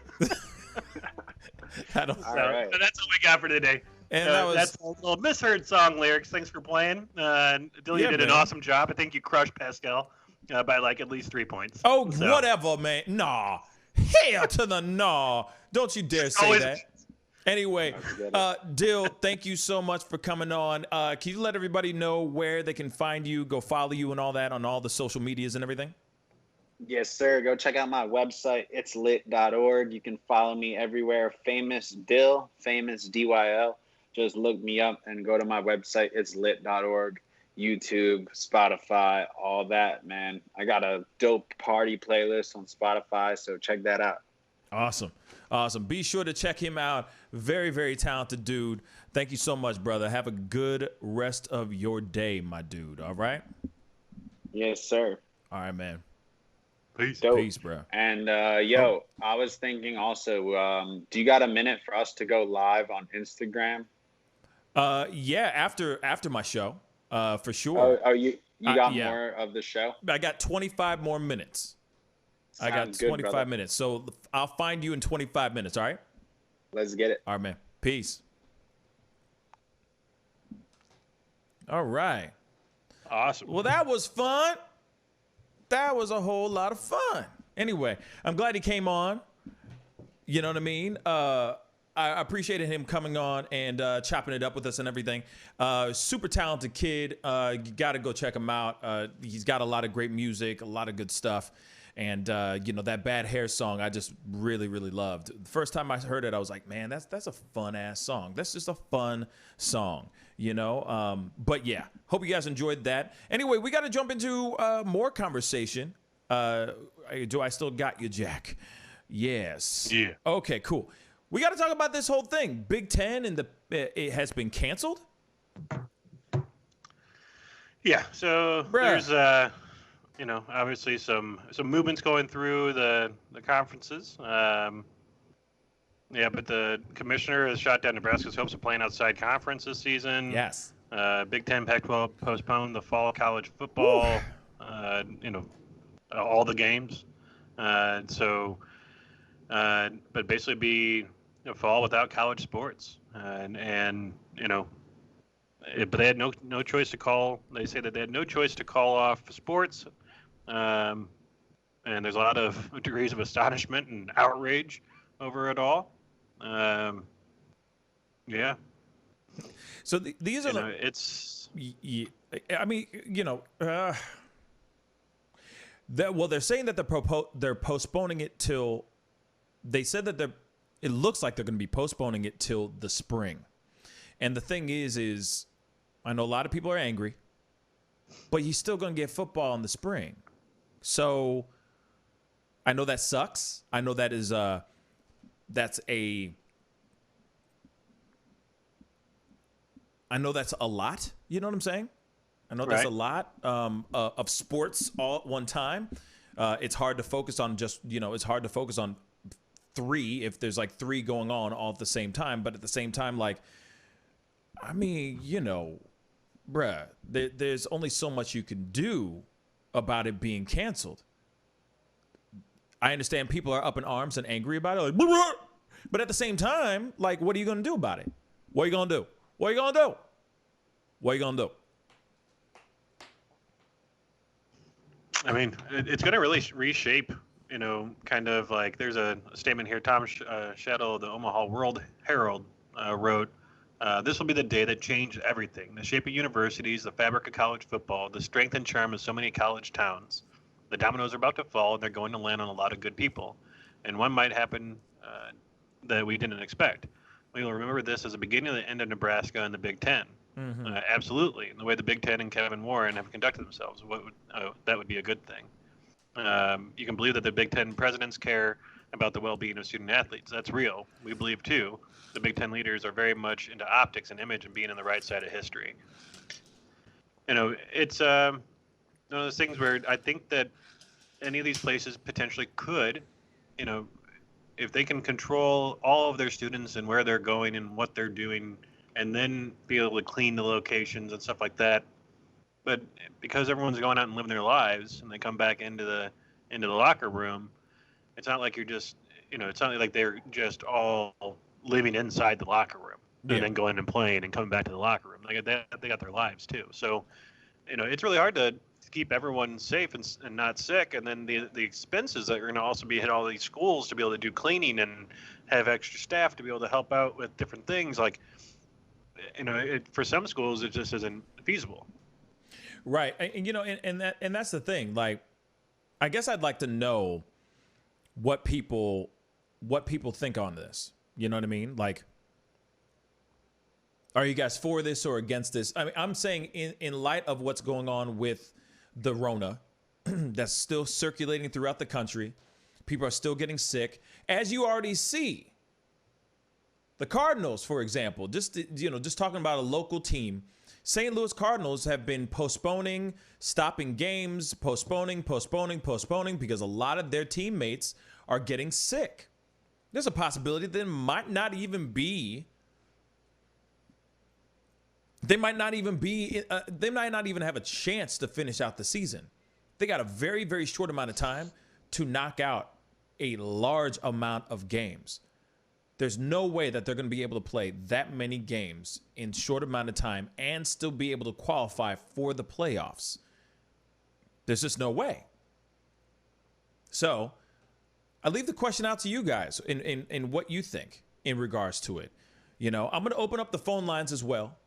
I don't. All right. So that's all we got for today. And that's a little misheard song lyrics. Thanks for playing. Delia did an awesome job. I think you crushed Pascal by like at least 3 points. Oh, whatever, man. Nah. Hell to the nah. Don't you dare say that. Anyway, Dill, thank you so much for coming on. Can you let everybody know where they can find you, go follow you and all that on all the social medias and everything? Yes, sir. Go check out my website, itslit.org. You can follow me everywhere. Famous Dill, famous DYL. Just look me up and go to my website, itslit.org. YouTube, Spotify, all that, man. I got a dope party playlist on Spotify, so check that out. Awesome. Be sure to check him out. Very, very talented dude. Thank you so much, brother. Have a good rest of your day, my dude. All right? Yes, sir. All right, man. Peace. Dope. Peace, bro. And I was thinking also, do you got a minute for us to go live on Instagram? Yeah, after my show, for sure. Oh, you got yeah. more of the show? I got 25 more minutes. I got Sounds good, 25 brother. minutes. So I'll find you in 25 minutes, all right? Let's get it. All right, man. Peace. All right. Awesome. Well, that was fun. That was a whole lot of fun. Anyway, I'm glad he came on. You know what I mean? I appreciated him coming on and chopping it up with us and everything. Super talented kid. You got to go check him out. He's got a lot of great music, a lot of good stuff. And, that Bad Hair song, I just really, really loved. The first time I heard it, I was like, man, that's a fun-ass song. That's just a fun song, But, yeah, hope you guys enjoyed that. Anyway, we got to jump into more conversation. Do I still got you, Jack? Yes. Yeah. Okay, cool. We got to talk about this whole thing. Big Ten and it has been canceled? Yeah, so there's obviously some movements going through the conferences. But the commissioner has shot down Nebraska's hopes of playing outside conference this season. Yes. Big Ten, Pac-12 postponed the fall college football. All the games. But basically be a fall without college sports. But they had no choice to call. They say that they had no choice to call off sports. And there's a lot of degrees of astonishment and outrage over it all. Yeah. So these are it's. I mean, they're saying that they're postponing it till. They said that it looks like they're going to be postponing it till the spring, and the thing is, I know a lot of people are angry, but you're still going to get football in the spring. So I know that sucks. I know that is that's a lot. You know what I'm saying? I know that's a lot of sports all at one time. It's hard to focus on it's hard to focus on three if there's like three going on all at the same time. But at the same time, bruh, there's only so much you can do about it being canceled. I understand people are up in arms and angry about it, but at the same time, what are you going to do about it? What are you going to do? What are you going to do? What are you going to do? I mean, it's going to really reshape, kind of like there's a statement here. Tom Shadow of the Omaha World Herald wrote, this will be the day that changed everything. The shape of universities, the fabric of college football, the strength and charm of so many college towns. The dominoes are about to fall, and they're going to land on a lot of good people. And one might happen that we didn't expect. We will remember this as the beginning of the end of Nebraska and the Big Ten. Mm-hmm. Absolutely. And the way the Big Ten and Kevin Warren have conducted themselves, that would be a good thing. You can believe that the Big Ten presidents care about the well-being of student athletes. That's real. We believe, too. The Big Ten leaders are very much into optics and image and being on the right side of history. It's one of those things where I think that any of these places potentially could, if they can control all of their students and where they're going and what they're doing, and then be able to clean the locations and stuff like that. But because everyone's going out and living their lives, and they come back into the locker room, it's not like you're just, it's not like they're just all living inside the locker room and then going and playing and coming back to the locker room. They got their lives too. So, it's really hard to keep everyone safe and not sick. And then the expenses that are going to also be hit all these schools to be able to do cleaning and have extra staff to be able to help out with different things. For some schools, it just isn't feasible. Right. And that's the thing. I guess I'd like to know what people think on this. You know what I mean? Are you guys for this or against this? I mean, I'm saying in light of what's going on with the Rona that's still circulating throughout the country, people are still getting sick. As you already see, the Cardinals, for example, just talking about a local team, St. Louis Cardinals have been postponing, stopping games, postponing because a lot of their teammates are getting sick. There's a possibility that they might not even have a chance to finish out the season. They got a very, very short amount of time to knock out a large amount of games. There's no way that they're going to be able to play that many games in short amount of time and still be able to qualify for the playoffs. There's just no way. So I leave the question out to you guys in what you think in regards to it. I'm going to open up the phone lines as well.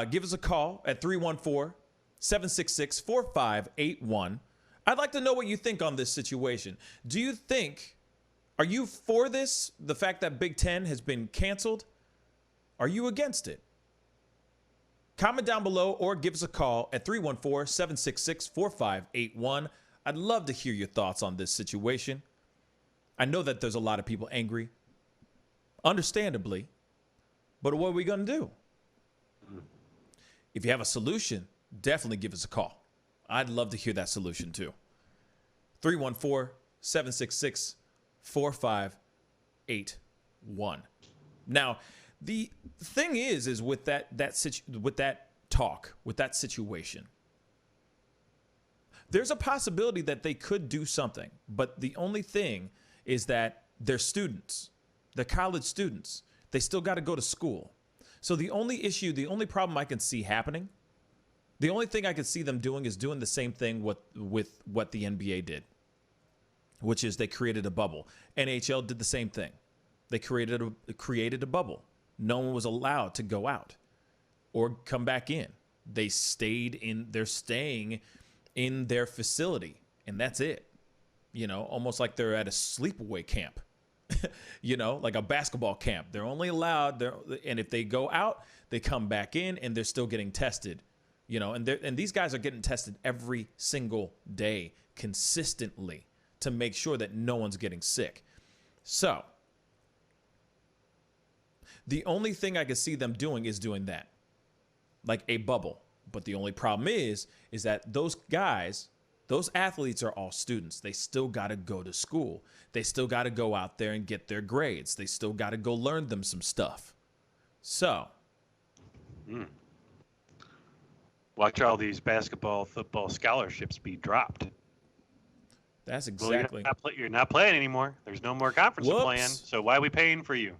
Give us a call at 314-766-4581. I'd like to know what you think on this situation. Are you for this, the fact that Big Ten has been canceled? Are you against it? Comment down below or give us a call at 314-766-4581. I'd love to hear your thoughts on this situation. I know that there's a lot of people angry, understandably, but what are we going to do? If you have a solution, definitely give us a call. I'd love to hear that solution too. 314-766-4581. Now, the thing is with that situation, there's a possibility that they could do something, but the only thing is that they're students, they're college students. They still got to go to school. So the only problem I can see happening, the only thing I could see them doing is doing the same thing with what the NBA did, which is they created a bubble. NHL did the same thing. They created a bubble. No one was allowed to go out or come back in. They're staying in their facility, and that's it. Almost like they're at a sleepaway camp. Like a basketball camp. They're only allowed and if they go out, they come back in and they're still getting tested. And these guys are getting tested every single day consistently to make sure that no one's getting sick. So the only thing I could see them doing is doing that, like a bubble. But the only problem is that those guys, those athletes are all students. They still got to go to school. They still got to go out there and get their grades. They still got to go learn them some stuff. So. Watch all these basketball, football scholarships be dropped. That's exactly. Well, you're not playing anymore. There's no more conference playing. So why are we paying for you?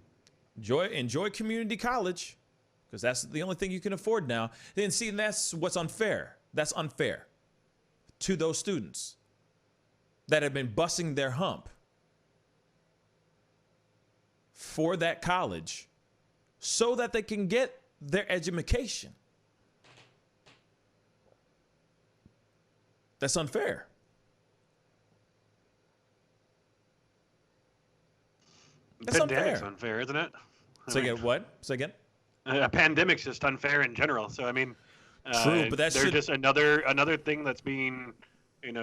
Enjoy community college, because that's the only thing you can afford now. Then see, that's what's unfair. That's unfair to those students that have been busting their hump for that college so that they can get their education. That's unfair. That's Pandemic's unfair, isn't it? Say again? A pandemic's just unfair in general. So, I mean, true, but that's just another thing that's being,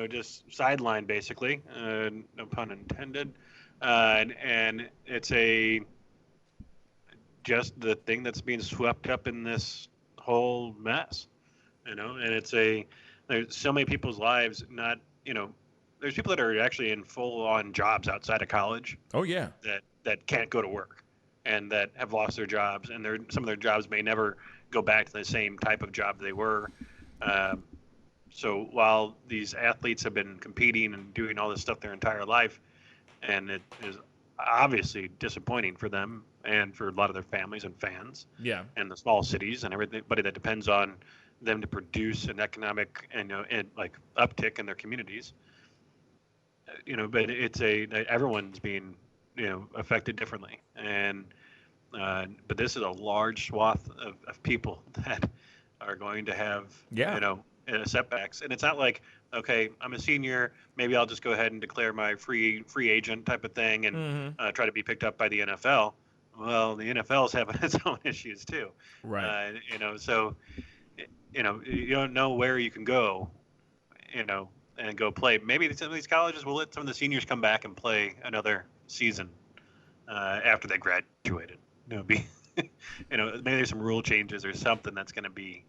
just sidelined, basically. No pun intended. And it's just the thing that's being swept up in this whole mess, and there's so many people's lives there's people that are actually in full-on jobs outside of college. Oh yeah. That can't go to work and that have lost their jobs, and some of their jobs may never go back to the same type of job they were. So while these athletes have been competing and doing all this stuff their entire life, and it is obviously disappointing for them and for a lot of their families and fans, and the small cities and everybody that depends on them to produce an economic and like uptick in their communities. But it's everyone's being affected differently, and but this is a large swath of people that are going to have setbacks. And it's not like, okay, I'm a senior, maybe I'll just go ahead and declare my free agent type of thing and try to be picked up by the NFL. Well, the NFL's having its own issues too, right? So you don't know where you can go, and go play. Maybe some of these colleges will let some of the seniors come back and play another season after they graduated. Maybe there's some rule changes or something that's going to be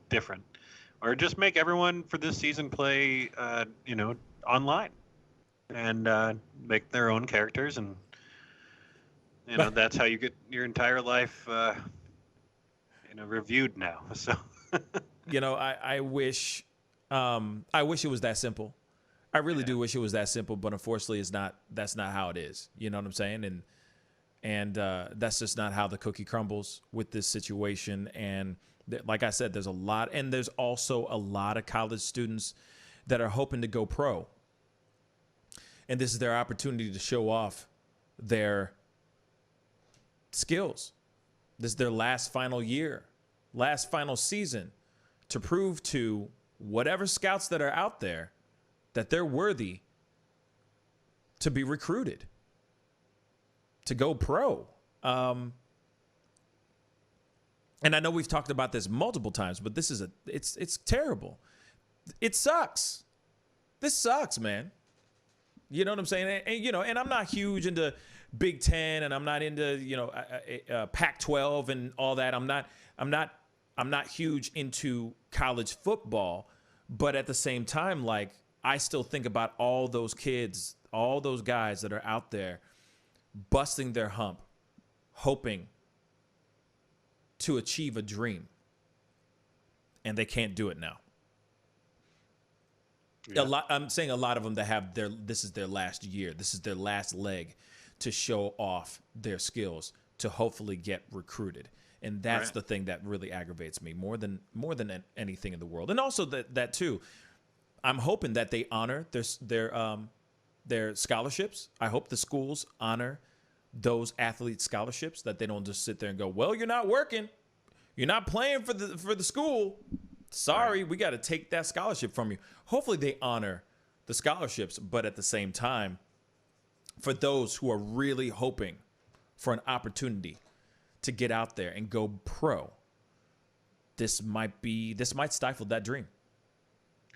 different, or just make everyone for this season play, online, and make their own characters, and that's how you get your entire life, reviewed now. So, I wish it was that simple. I really do wish it was that simple, but unfortunately, it's not. That's not how it is. You know what I'm saying? And that's just not how the cookie crumbles with this situation. And like I said, there's a lot, and there's also a lot of college students that are hoping to go pro. And this is their opportunity to show off their skills. This is their last final year, last final season, to prove to whatever scouts that are out there that they're worthy to be recruited, to go pro. And I know we've talked about this multiple times, but this is it's terrible. It sucks. This sucks, man. You know what I'm saying? And I'm not huge into Big Ten, and I'm not into Pac-12 and all that. I'm not huge into college football, but at the same time, like, I still think about all those kids, all those guys that are out there busting their hump, hoping to achieve a dream, and they can't do it now. Yeah. I'm saying a lot of them that have this is their last year. This is their last leg to show off their skills to hopefully get recruited. And that's the thing that really aggravates me more than anything in the world. And also that too, I'm hoping that they honor their scholarships. I hope the schools honor those athlete scholarships, that they don't just sit there and go, well, you're not working, you're not playing for the school. Sorry, we got to take that scholarship from you. Hopefully they honor the scholarships, but at the same time, for those who are really hoping for an opportunity to get out there and go pro, this might stifle that dream.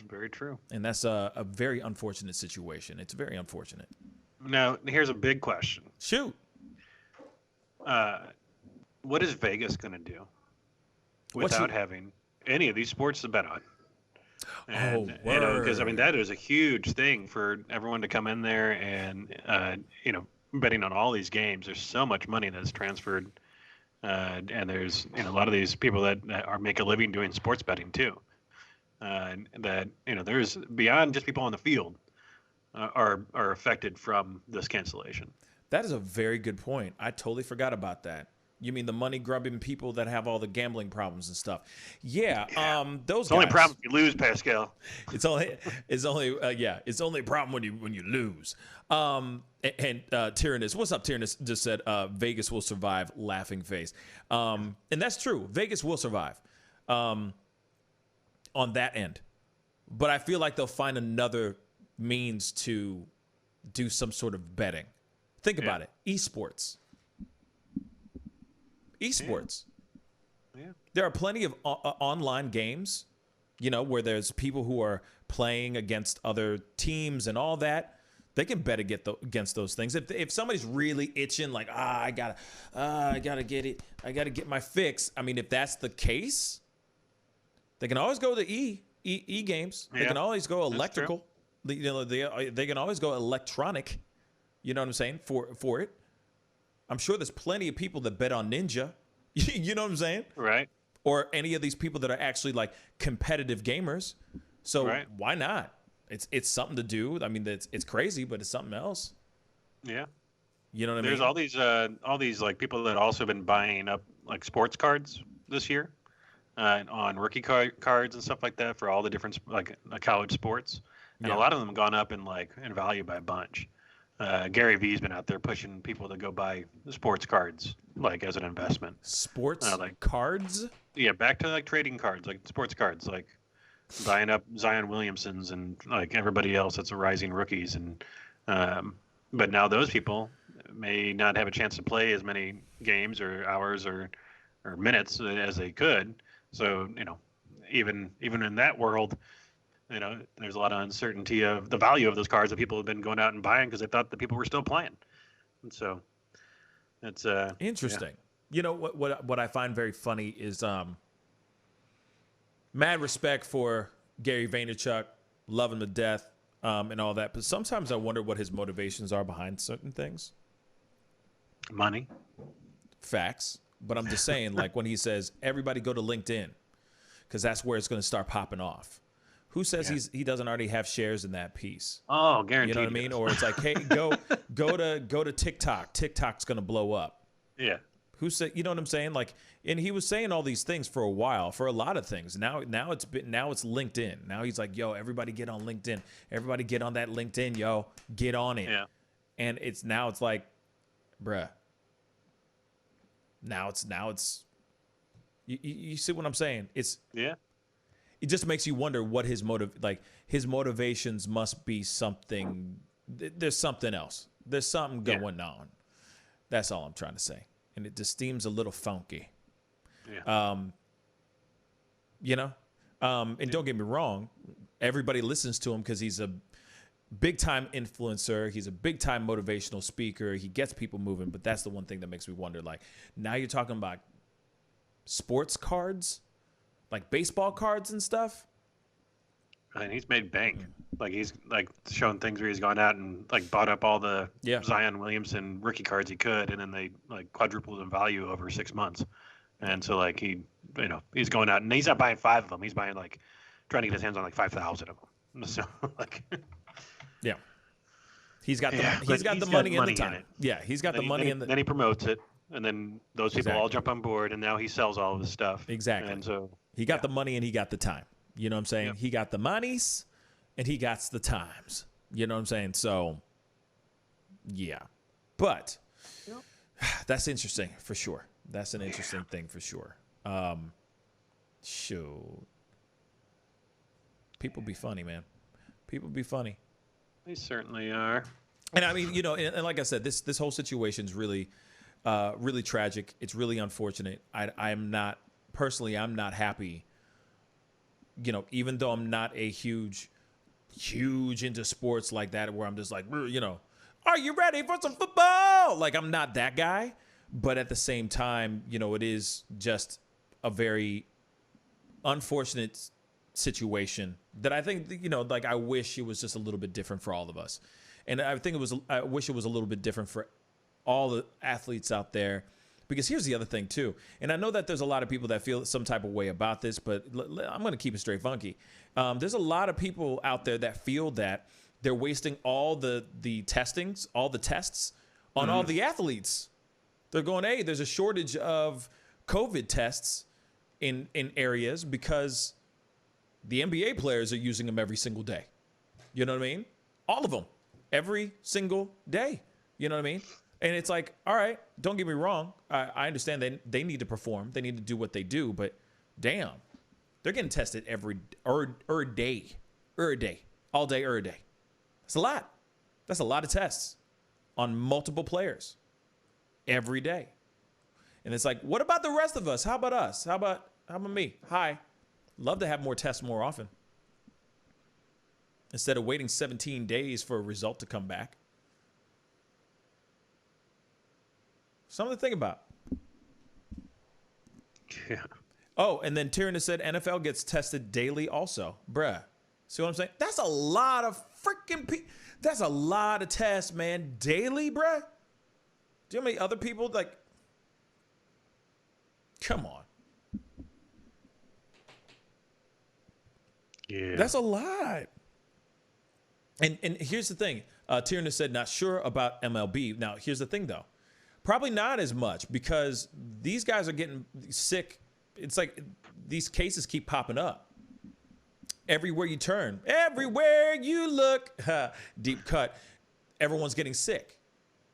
Very true. And that's a very unfortunate situation. It's very unfortunate. Now, here's a big question. Shoot. What is Vegas going to do without having any of these sports to bet on? And, because that is a huge thing for everyone to come in there and, betting on all these games. There's so much money that's transferred. And there's, a lot of these people that make a living doing sports betting too. That, there's beyond just people on the field are affected from this cancellation. That is a very good point. I totally forgot about that. You mean the money grubbing people that have all the gambling problems and stuff? Yeah. Those it's guys. Only problem if you lose, Pascal. It's only a problem when you lose. And Tyrannus, what's up, Tyrannus? Just said Vegas will survive. Laughing face. And that's true. Vegas will survive. On that end, but I feel like they'll find another means to do some sort of betting. Think about it. Esports. Yeah. There are plenty of online games, where there's people who are playing against other teams and all that. They can bet against those things. If somebody's really itching, like, I gotta get it. I gotta get my fix. I mean, if that's the case, they can always go to e games. They can always go electrical. They can always go electronic. You know what I'm saying? For it. I'm sure there's plenty of people that bet on Ninja. You know what I'm saying? Right. Or any of these people that are actually like competitive gamers. So why not? It's something to do. I mean, it's crazy, but it's something else. Yeah. You know what I mean? There's all these like people that also been buying up like sports cards this year, on rookie cards and stuff like that for all the different like college sports, and a lot of them have gone up in value by a bunch. Gary Vee's been out there pushing people to go buy sports cards like as an investment. Sports cards? Yeah, back to like trading cards, like sports cards, like buying up Zion Williamson's and like everybody else that's a rising rookies, and but now those people may not have a chance to play as many games or hours or minutes as they could. So even in that world, there's a lot of uncertainty of the value of those cards that people have been going out and buying because they thought the people were still playing. And so it's interesting. Yeah. What I find very funny is Mad respect for Gary Vaynerchuk, love him to death, and all that. But sometimes I wonder what his motivations are behind certain things. Money. Facts. But I'm just saying, like when he says, everybody go to LinkedIn, because that's where it's going to start popping off. Who says he doesn't already have shares in that piece? Oh, guaranteed. You know what I mean? Or it's like, hey, go to TikTok. TikTok's going to blow up. Yeah. Who said? You know what I'm saying? Like, and he was saying all these things for a while, for a lot of things. Now it's LinkedIn. Now he's like, yo, everybody get on LinkedIn. Everybody get on that LinkedIn, yo. Get on it. Yeah. And it's like, bruh. Now it's. You see what I'm saying? It's It just makes you wonder what his motivations must be something. There's something else. There's something going on. That's all I'm trying to say. And it just seems a little funky. Yeah. And don't get me wrong, everybody listens to him because he's a big time influencer. He's a big time motivational speaker. He gets people moving. But that's the one thing that makes me wonder. Like, now you're talking about sports cards, like baseball cards and stuff. And he's made bank. Like he's like shown things where he's gone out and like bought up all the Zion Williamson rookie cards he could, and then they like quadrupled in value over 6 months. And so like he's going out and he's not buying 5 of them. He's buying like trying to get his hands on like 5,000 of them. So like he's got the money and the time. Yeah, he's got the money and then he promotes it, and then those people all jump on board, and now he sells all of his stuff. Exactly. And so he got the money and he got the time. You know what I'm saying? He got the monies and he got the times. You know what I'm saying? So, yeah. But that's interesting for sure. That's an interesting thing for sure. Shoot. People be funny, man. People be funny. They certainly are. And I mean, and like I said, this whole situation's really, really tragic. It's really unfortunate. I'm not happy. Even though I'm not a huge into sports like that, where I'm just like, are you ready for some football? Like, I'm not that guy. But at the same time, it is just a very unfortunate situation that I think, like I wish it was just a little bit different for all of us. And I wish it was a little bit different for all the athletes out there. Because here's the other thing, too. And I know that there's a lot of people that feel some type of way about this, but I'm going to keep it straight funky. There's a lot of people out there that feel that they're wasting all the testings, all the tests on all the athletes. They're going, hey, there's a shortage of COVID tests in areas because the NBA players are using them every single day. You know what I mean? All of them. Every single day. You know what I mean? And it's like, all right, don't get me wrong. I understand they need to perform. They need to do what they do. But damn, they're getting tested every day. All day, every day. That's a lot. That's a lot of tests on multiple players every day. And it's like, what about the rest of us? How about us? How about me? Hi. Love to have more tests more often. Instead of waiting 17 days for a result to come back. Something to think about. Yeah. Oh, and then Tyrannus said NFL gets tested daily also. Bruh. See what I'm saying? That's a lot of freaking that's a lot of tests, man. Daily, bruh? Do you know how many other people, like... Come on. Yeah. That's a lot. And here's the thing. Tyrannus said, not sure about MLB. Now, here's the thing, though. Probably not as much because these guys are getting sick. It's like these cases keep popping up. Everywhere you turn, everywhere you look, deep cut, everyone's getting sick.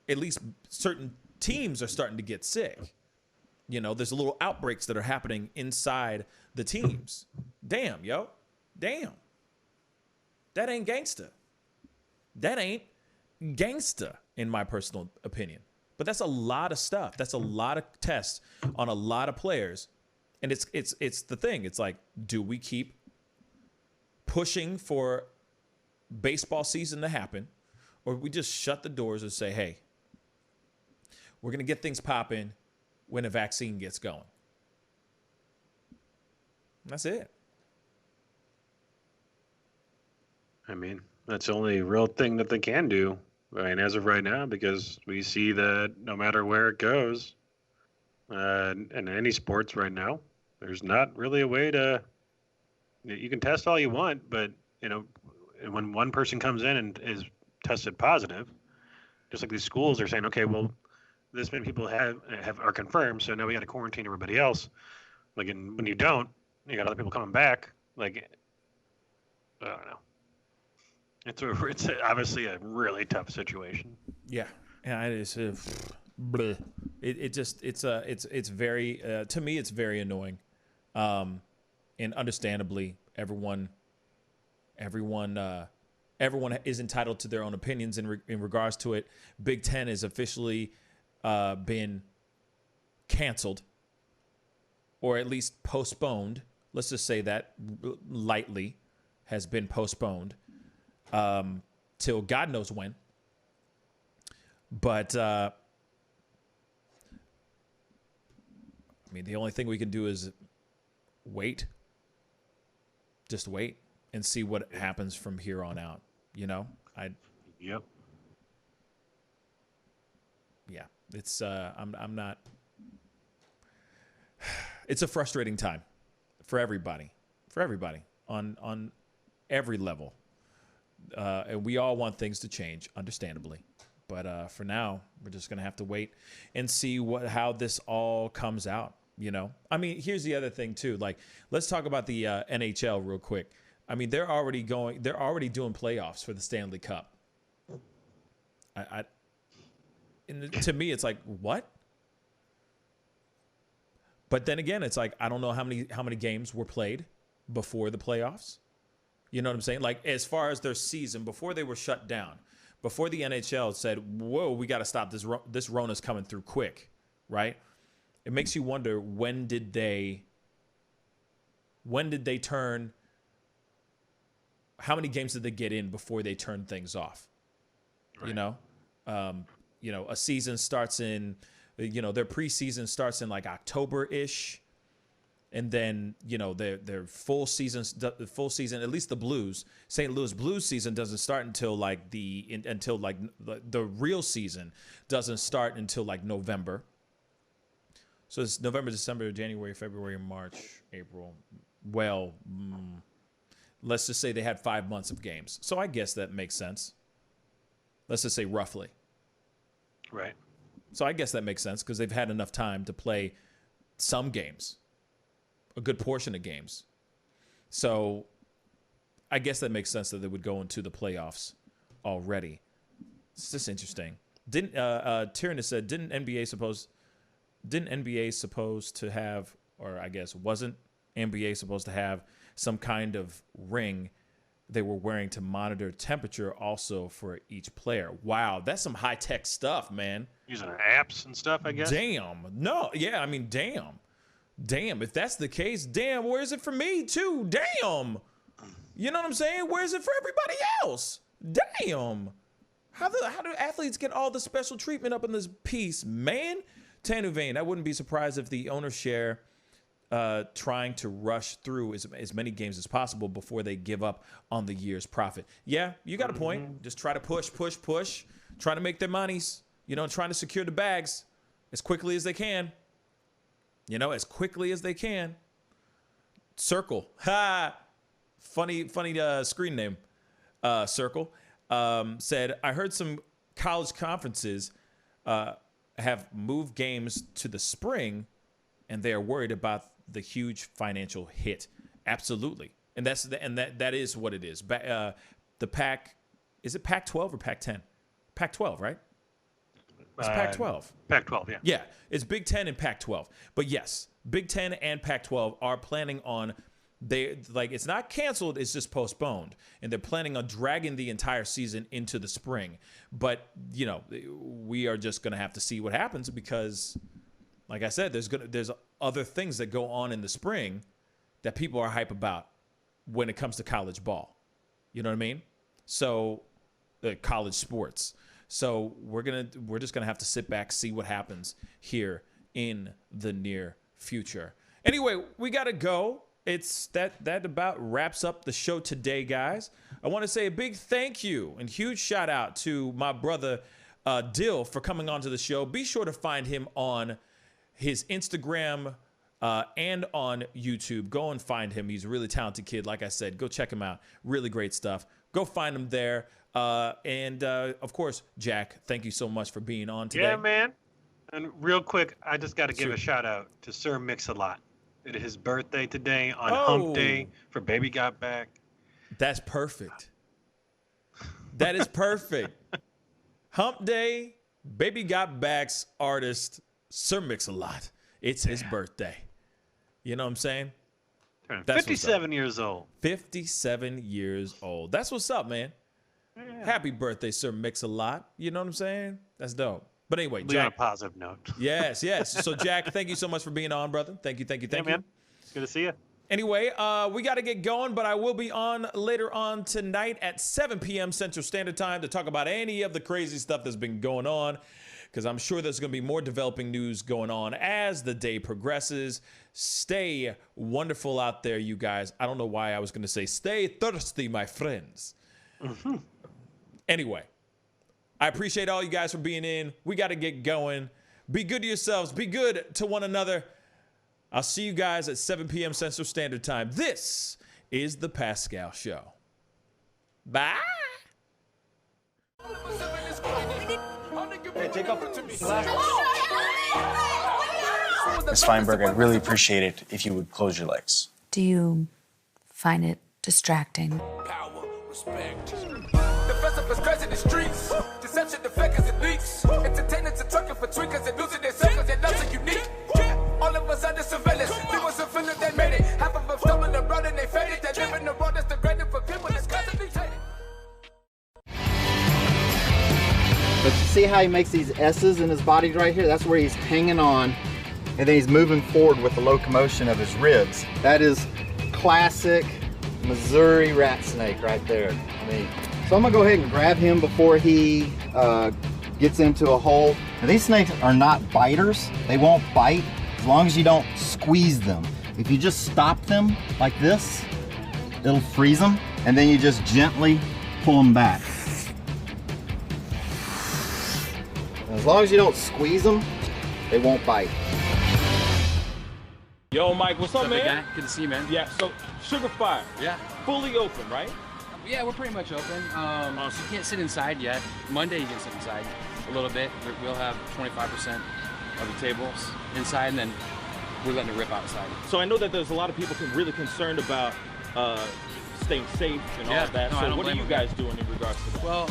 At least certain teams are starting to get sick. There's little outbreaks that are happening inside the teams. Damn, yo. Damn. That ain't gangsta. That ain't gangsta, in my personal opinion. But that's a lot of stuff. That's a lot of tests on a lot of players. And it's the thing. It's like, do we keep pushing for baseball season to happen? Or we just shut the doors and say, hey, we're going to get things popping when a vaccine gets going. That's it. I mean, that's the only real thing that they can do. I mean, as of right now, because we see that no matter where it goes, in any sports right now, there's not really a way to. You can test all you want, but when one person comes in and is tested positive, just like these schools are saying, okay, well, this many people are confirmed, so now we got to quarantine everybody else. Like, when you don't, you got other people coming back. Like, I don't know. It's obviously a really tough situation. Yeah, it is. Bleh. It's very to me it's very annoying, and understandably everyone is entitled to their own opinions in regards to it. Big Ten has officially been canceled, or at least postponed. Let's just say that lightly has been postponed till God knows when. But I mean, the only thing we can do is wait. Just wait and see what happens from here on out. Yep. Yeah, it's I'm not. It's a frustrating time for everybody on every level, and we all want things to change, understandably. But for now, we're just gonna have to wait and see how this all comes out. I mean, here's the other thing too. Like, let's talk about the NHL real quick. I mean, they're already doing playoffs for the Stanley Cup. To me, it's like, what? But then again, it's like, I don't know how many games were played before the playoffs. You know what I'm saying? Like, as far as their season, before they were shut down, before the NHL said, whoa, we got to stop this Rona's coming through quick, right? It makes you wonder, when did they turn, how many games did they get in before they turned things off? Right. A season starts in, their preseason starts in like October-ish. And then, their full season, at least the Blues, St. Louis Blues season doesn't start until the real season doesn't start until like November. So it's November, December, January, February, March, April. Well, let's just say they had 5 months of games. So I guess that makes sense. Let's just say roughly. Right. So I guess that makes sense because they've had enough time to play some games, a good portion of games. So I guess that makes sense that they would go into the playoffs already. It's just interesting. Tyrannus said, didn't NBA supposed to have, or I guess wasn't NBA supposed to have some kind of ring they were wearing to monitor temperature also for each player? Wow, that's some high-tech stuff, man. Using apps and stuff, I guess? Damn. No, yeah, I mean, damn. Damn, if that's the case, damn, where's it for me too? Damn. You know what I'm saying? Where's it for everybody else? Damn. How do athletes get all the special treatment up in this piece, man? Tanu Vane, I wouldn't be surprised if the owners share trying to rush through as many games as possible before they give up on the year's profit. Yeah, you got a point. Just try to push, try to make their monies, trying to secure the bags as quickly as they can. As quickly as they can. Circle. Ha! Funny screen name. Circle. Said, I heard some college conferences have moved games to the spring, and they are worried about the huge financial hit. Absolutely. And that is what it is. The Pac, is it Pac-12 or Pac-10? Pac-12, right? It's Pac-12. Pac-12, yeah. Yeah, it's Big Ten and Pac-12. But yes, Big Ten and Pac-12 are planning on, it's not canceled, it's just postponed. And they're planning on dragging the entire season into the spring. But, we are just going to have to see what happens because, like I said, there's other things that go on in the spring that people are hype about when it comes to college ball. You know what I mean? So, college sports. So we're just gonna have to sit back, see what happens here in the near future. Anyway, we gotta go. it's that about wraps up the show today, guys. I want to say a big thank you and huge shout out to my brother Dill for coming onto the show. Be sure to find him on his Instagram and on YouTube. Go and find him. He's a really talented kid. Like I said, go check him out. Really great stuff. Go find him there. And of course, Jack, thank you so much for being on today. Yeah, man. And real quick, I just got to give a shout out to Sir Mix-a-Lot. It is his birthday today on Hump Day for Baby Got Back. That's perfect. That is perfect. Hump Day, Baby Got Back's artist, Sir Mix-a-Lot. It's his birthday. You know what I'm saying? That's 57 years old. 57 years old. That's what's up, man. Yeah. Happy birthday, Sir Mix-a-Lot. You know what I'm saying? That's dope. But anyway, Jack. Jack. On a positive note. Yes. So, Jack, thank you so much for being on, brother. Thank you. Man. Good to see you. Anyway, we got to get going, but I will be on later on tonight at 7 p.m. Central Standard Time to talk about any of the crazy stuff that's been going on, because I'm sure there's going to be more developing news going on as the day progresses. Stay wonderful out there, you guys. I don't know why I was going to say stay thirsty, my friends. Mm-hmm. Anyway, I appreciate all you guys for being in. We got to get going. Be good to yourselves. Be good to one another. I'll see you guys at 7 p.m. Central Standard Time. This is The Pascal Show. Bye. Hey, take off Ms. Feinberg, I'd really appreciate it if you would close your legs. Do you find it distracting? Power, respect. The festival is crazy in the streets. Deception, the fakers and leaks. Entertainers are trucking for tweakers and losing their circles. Their loves are unique. All of us under surveillance. People are feeling they made it. Half of them stumbling around and they faded. They live in the world that's degraded for people that's constantly hated. But you see how he makes these S's in his body right here? That's where he's hanging on, and then he's moving forward with the locomotion of his ribs. That is classic Missouri rat snake right there. I mean, so I'm gonna go ahead and grab him before he gets into a hole. Now, these snakes are not biters. They won't bite as long as you don't squeeze them. If you just stop them like this, it'll freeze them, and then you just gently pull them back. As long as you don't squeeze them, they won't bite. Yo, Mike, what's up, man? Guy? Good to see you, man. Yeah, so Sugar Fire. Yeah. Fully open, right? Yeah, we're pretty much open. So you can't sit inside yet. Monday you can sit inside a little bit. We'll have 25% of the tables inside, and then we're letting it rip outside. So I know that there's a lot of people really concerned about staying safe and all that. No, so what are you guys doing in regards to that? Well,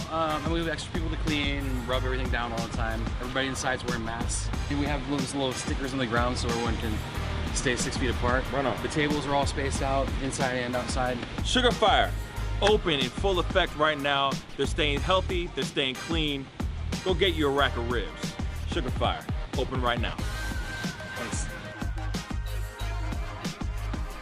we have extra people to clean and rub everything down all the time. Everybody inside's wearing masks. And we have those little stickers on the ground so everyone can stay 6 feet apart. Right on. The tables are all spaced out, inside and outside. Sugar Fire, open in full effect right now. They're staying healthy, they're staying clean. Go get you a rack of ribs. Sugar Fire, open right now.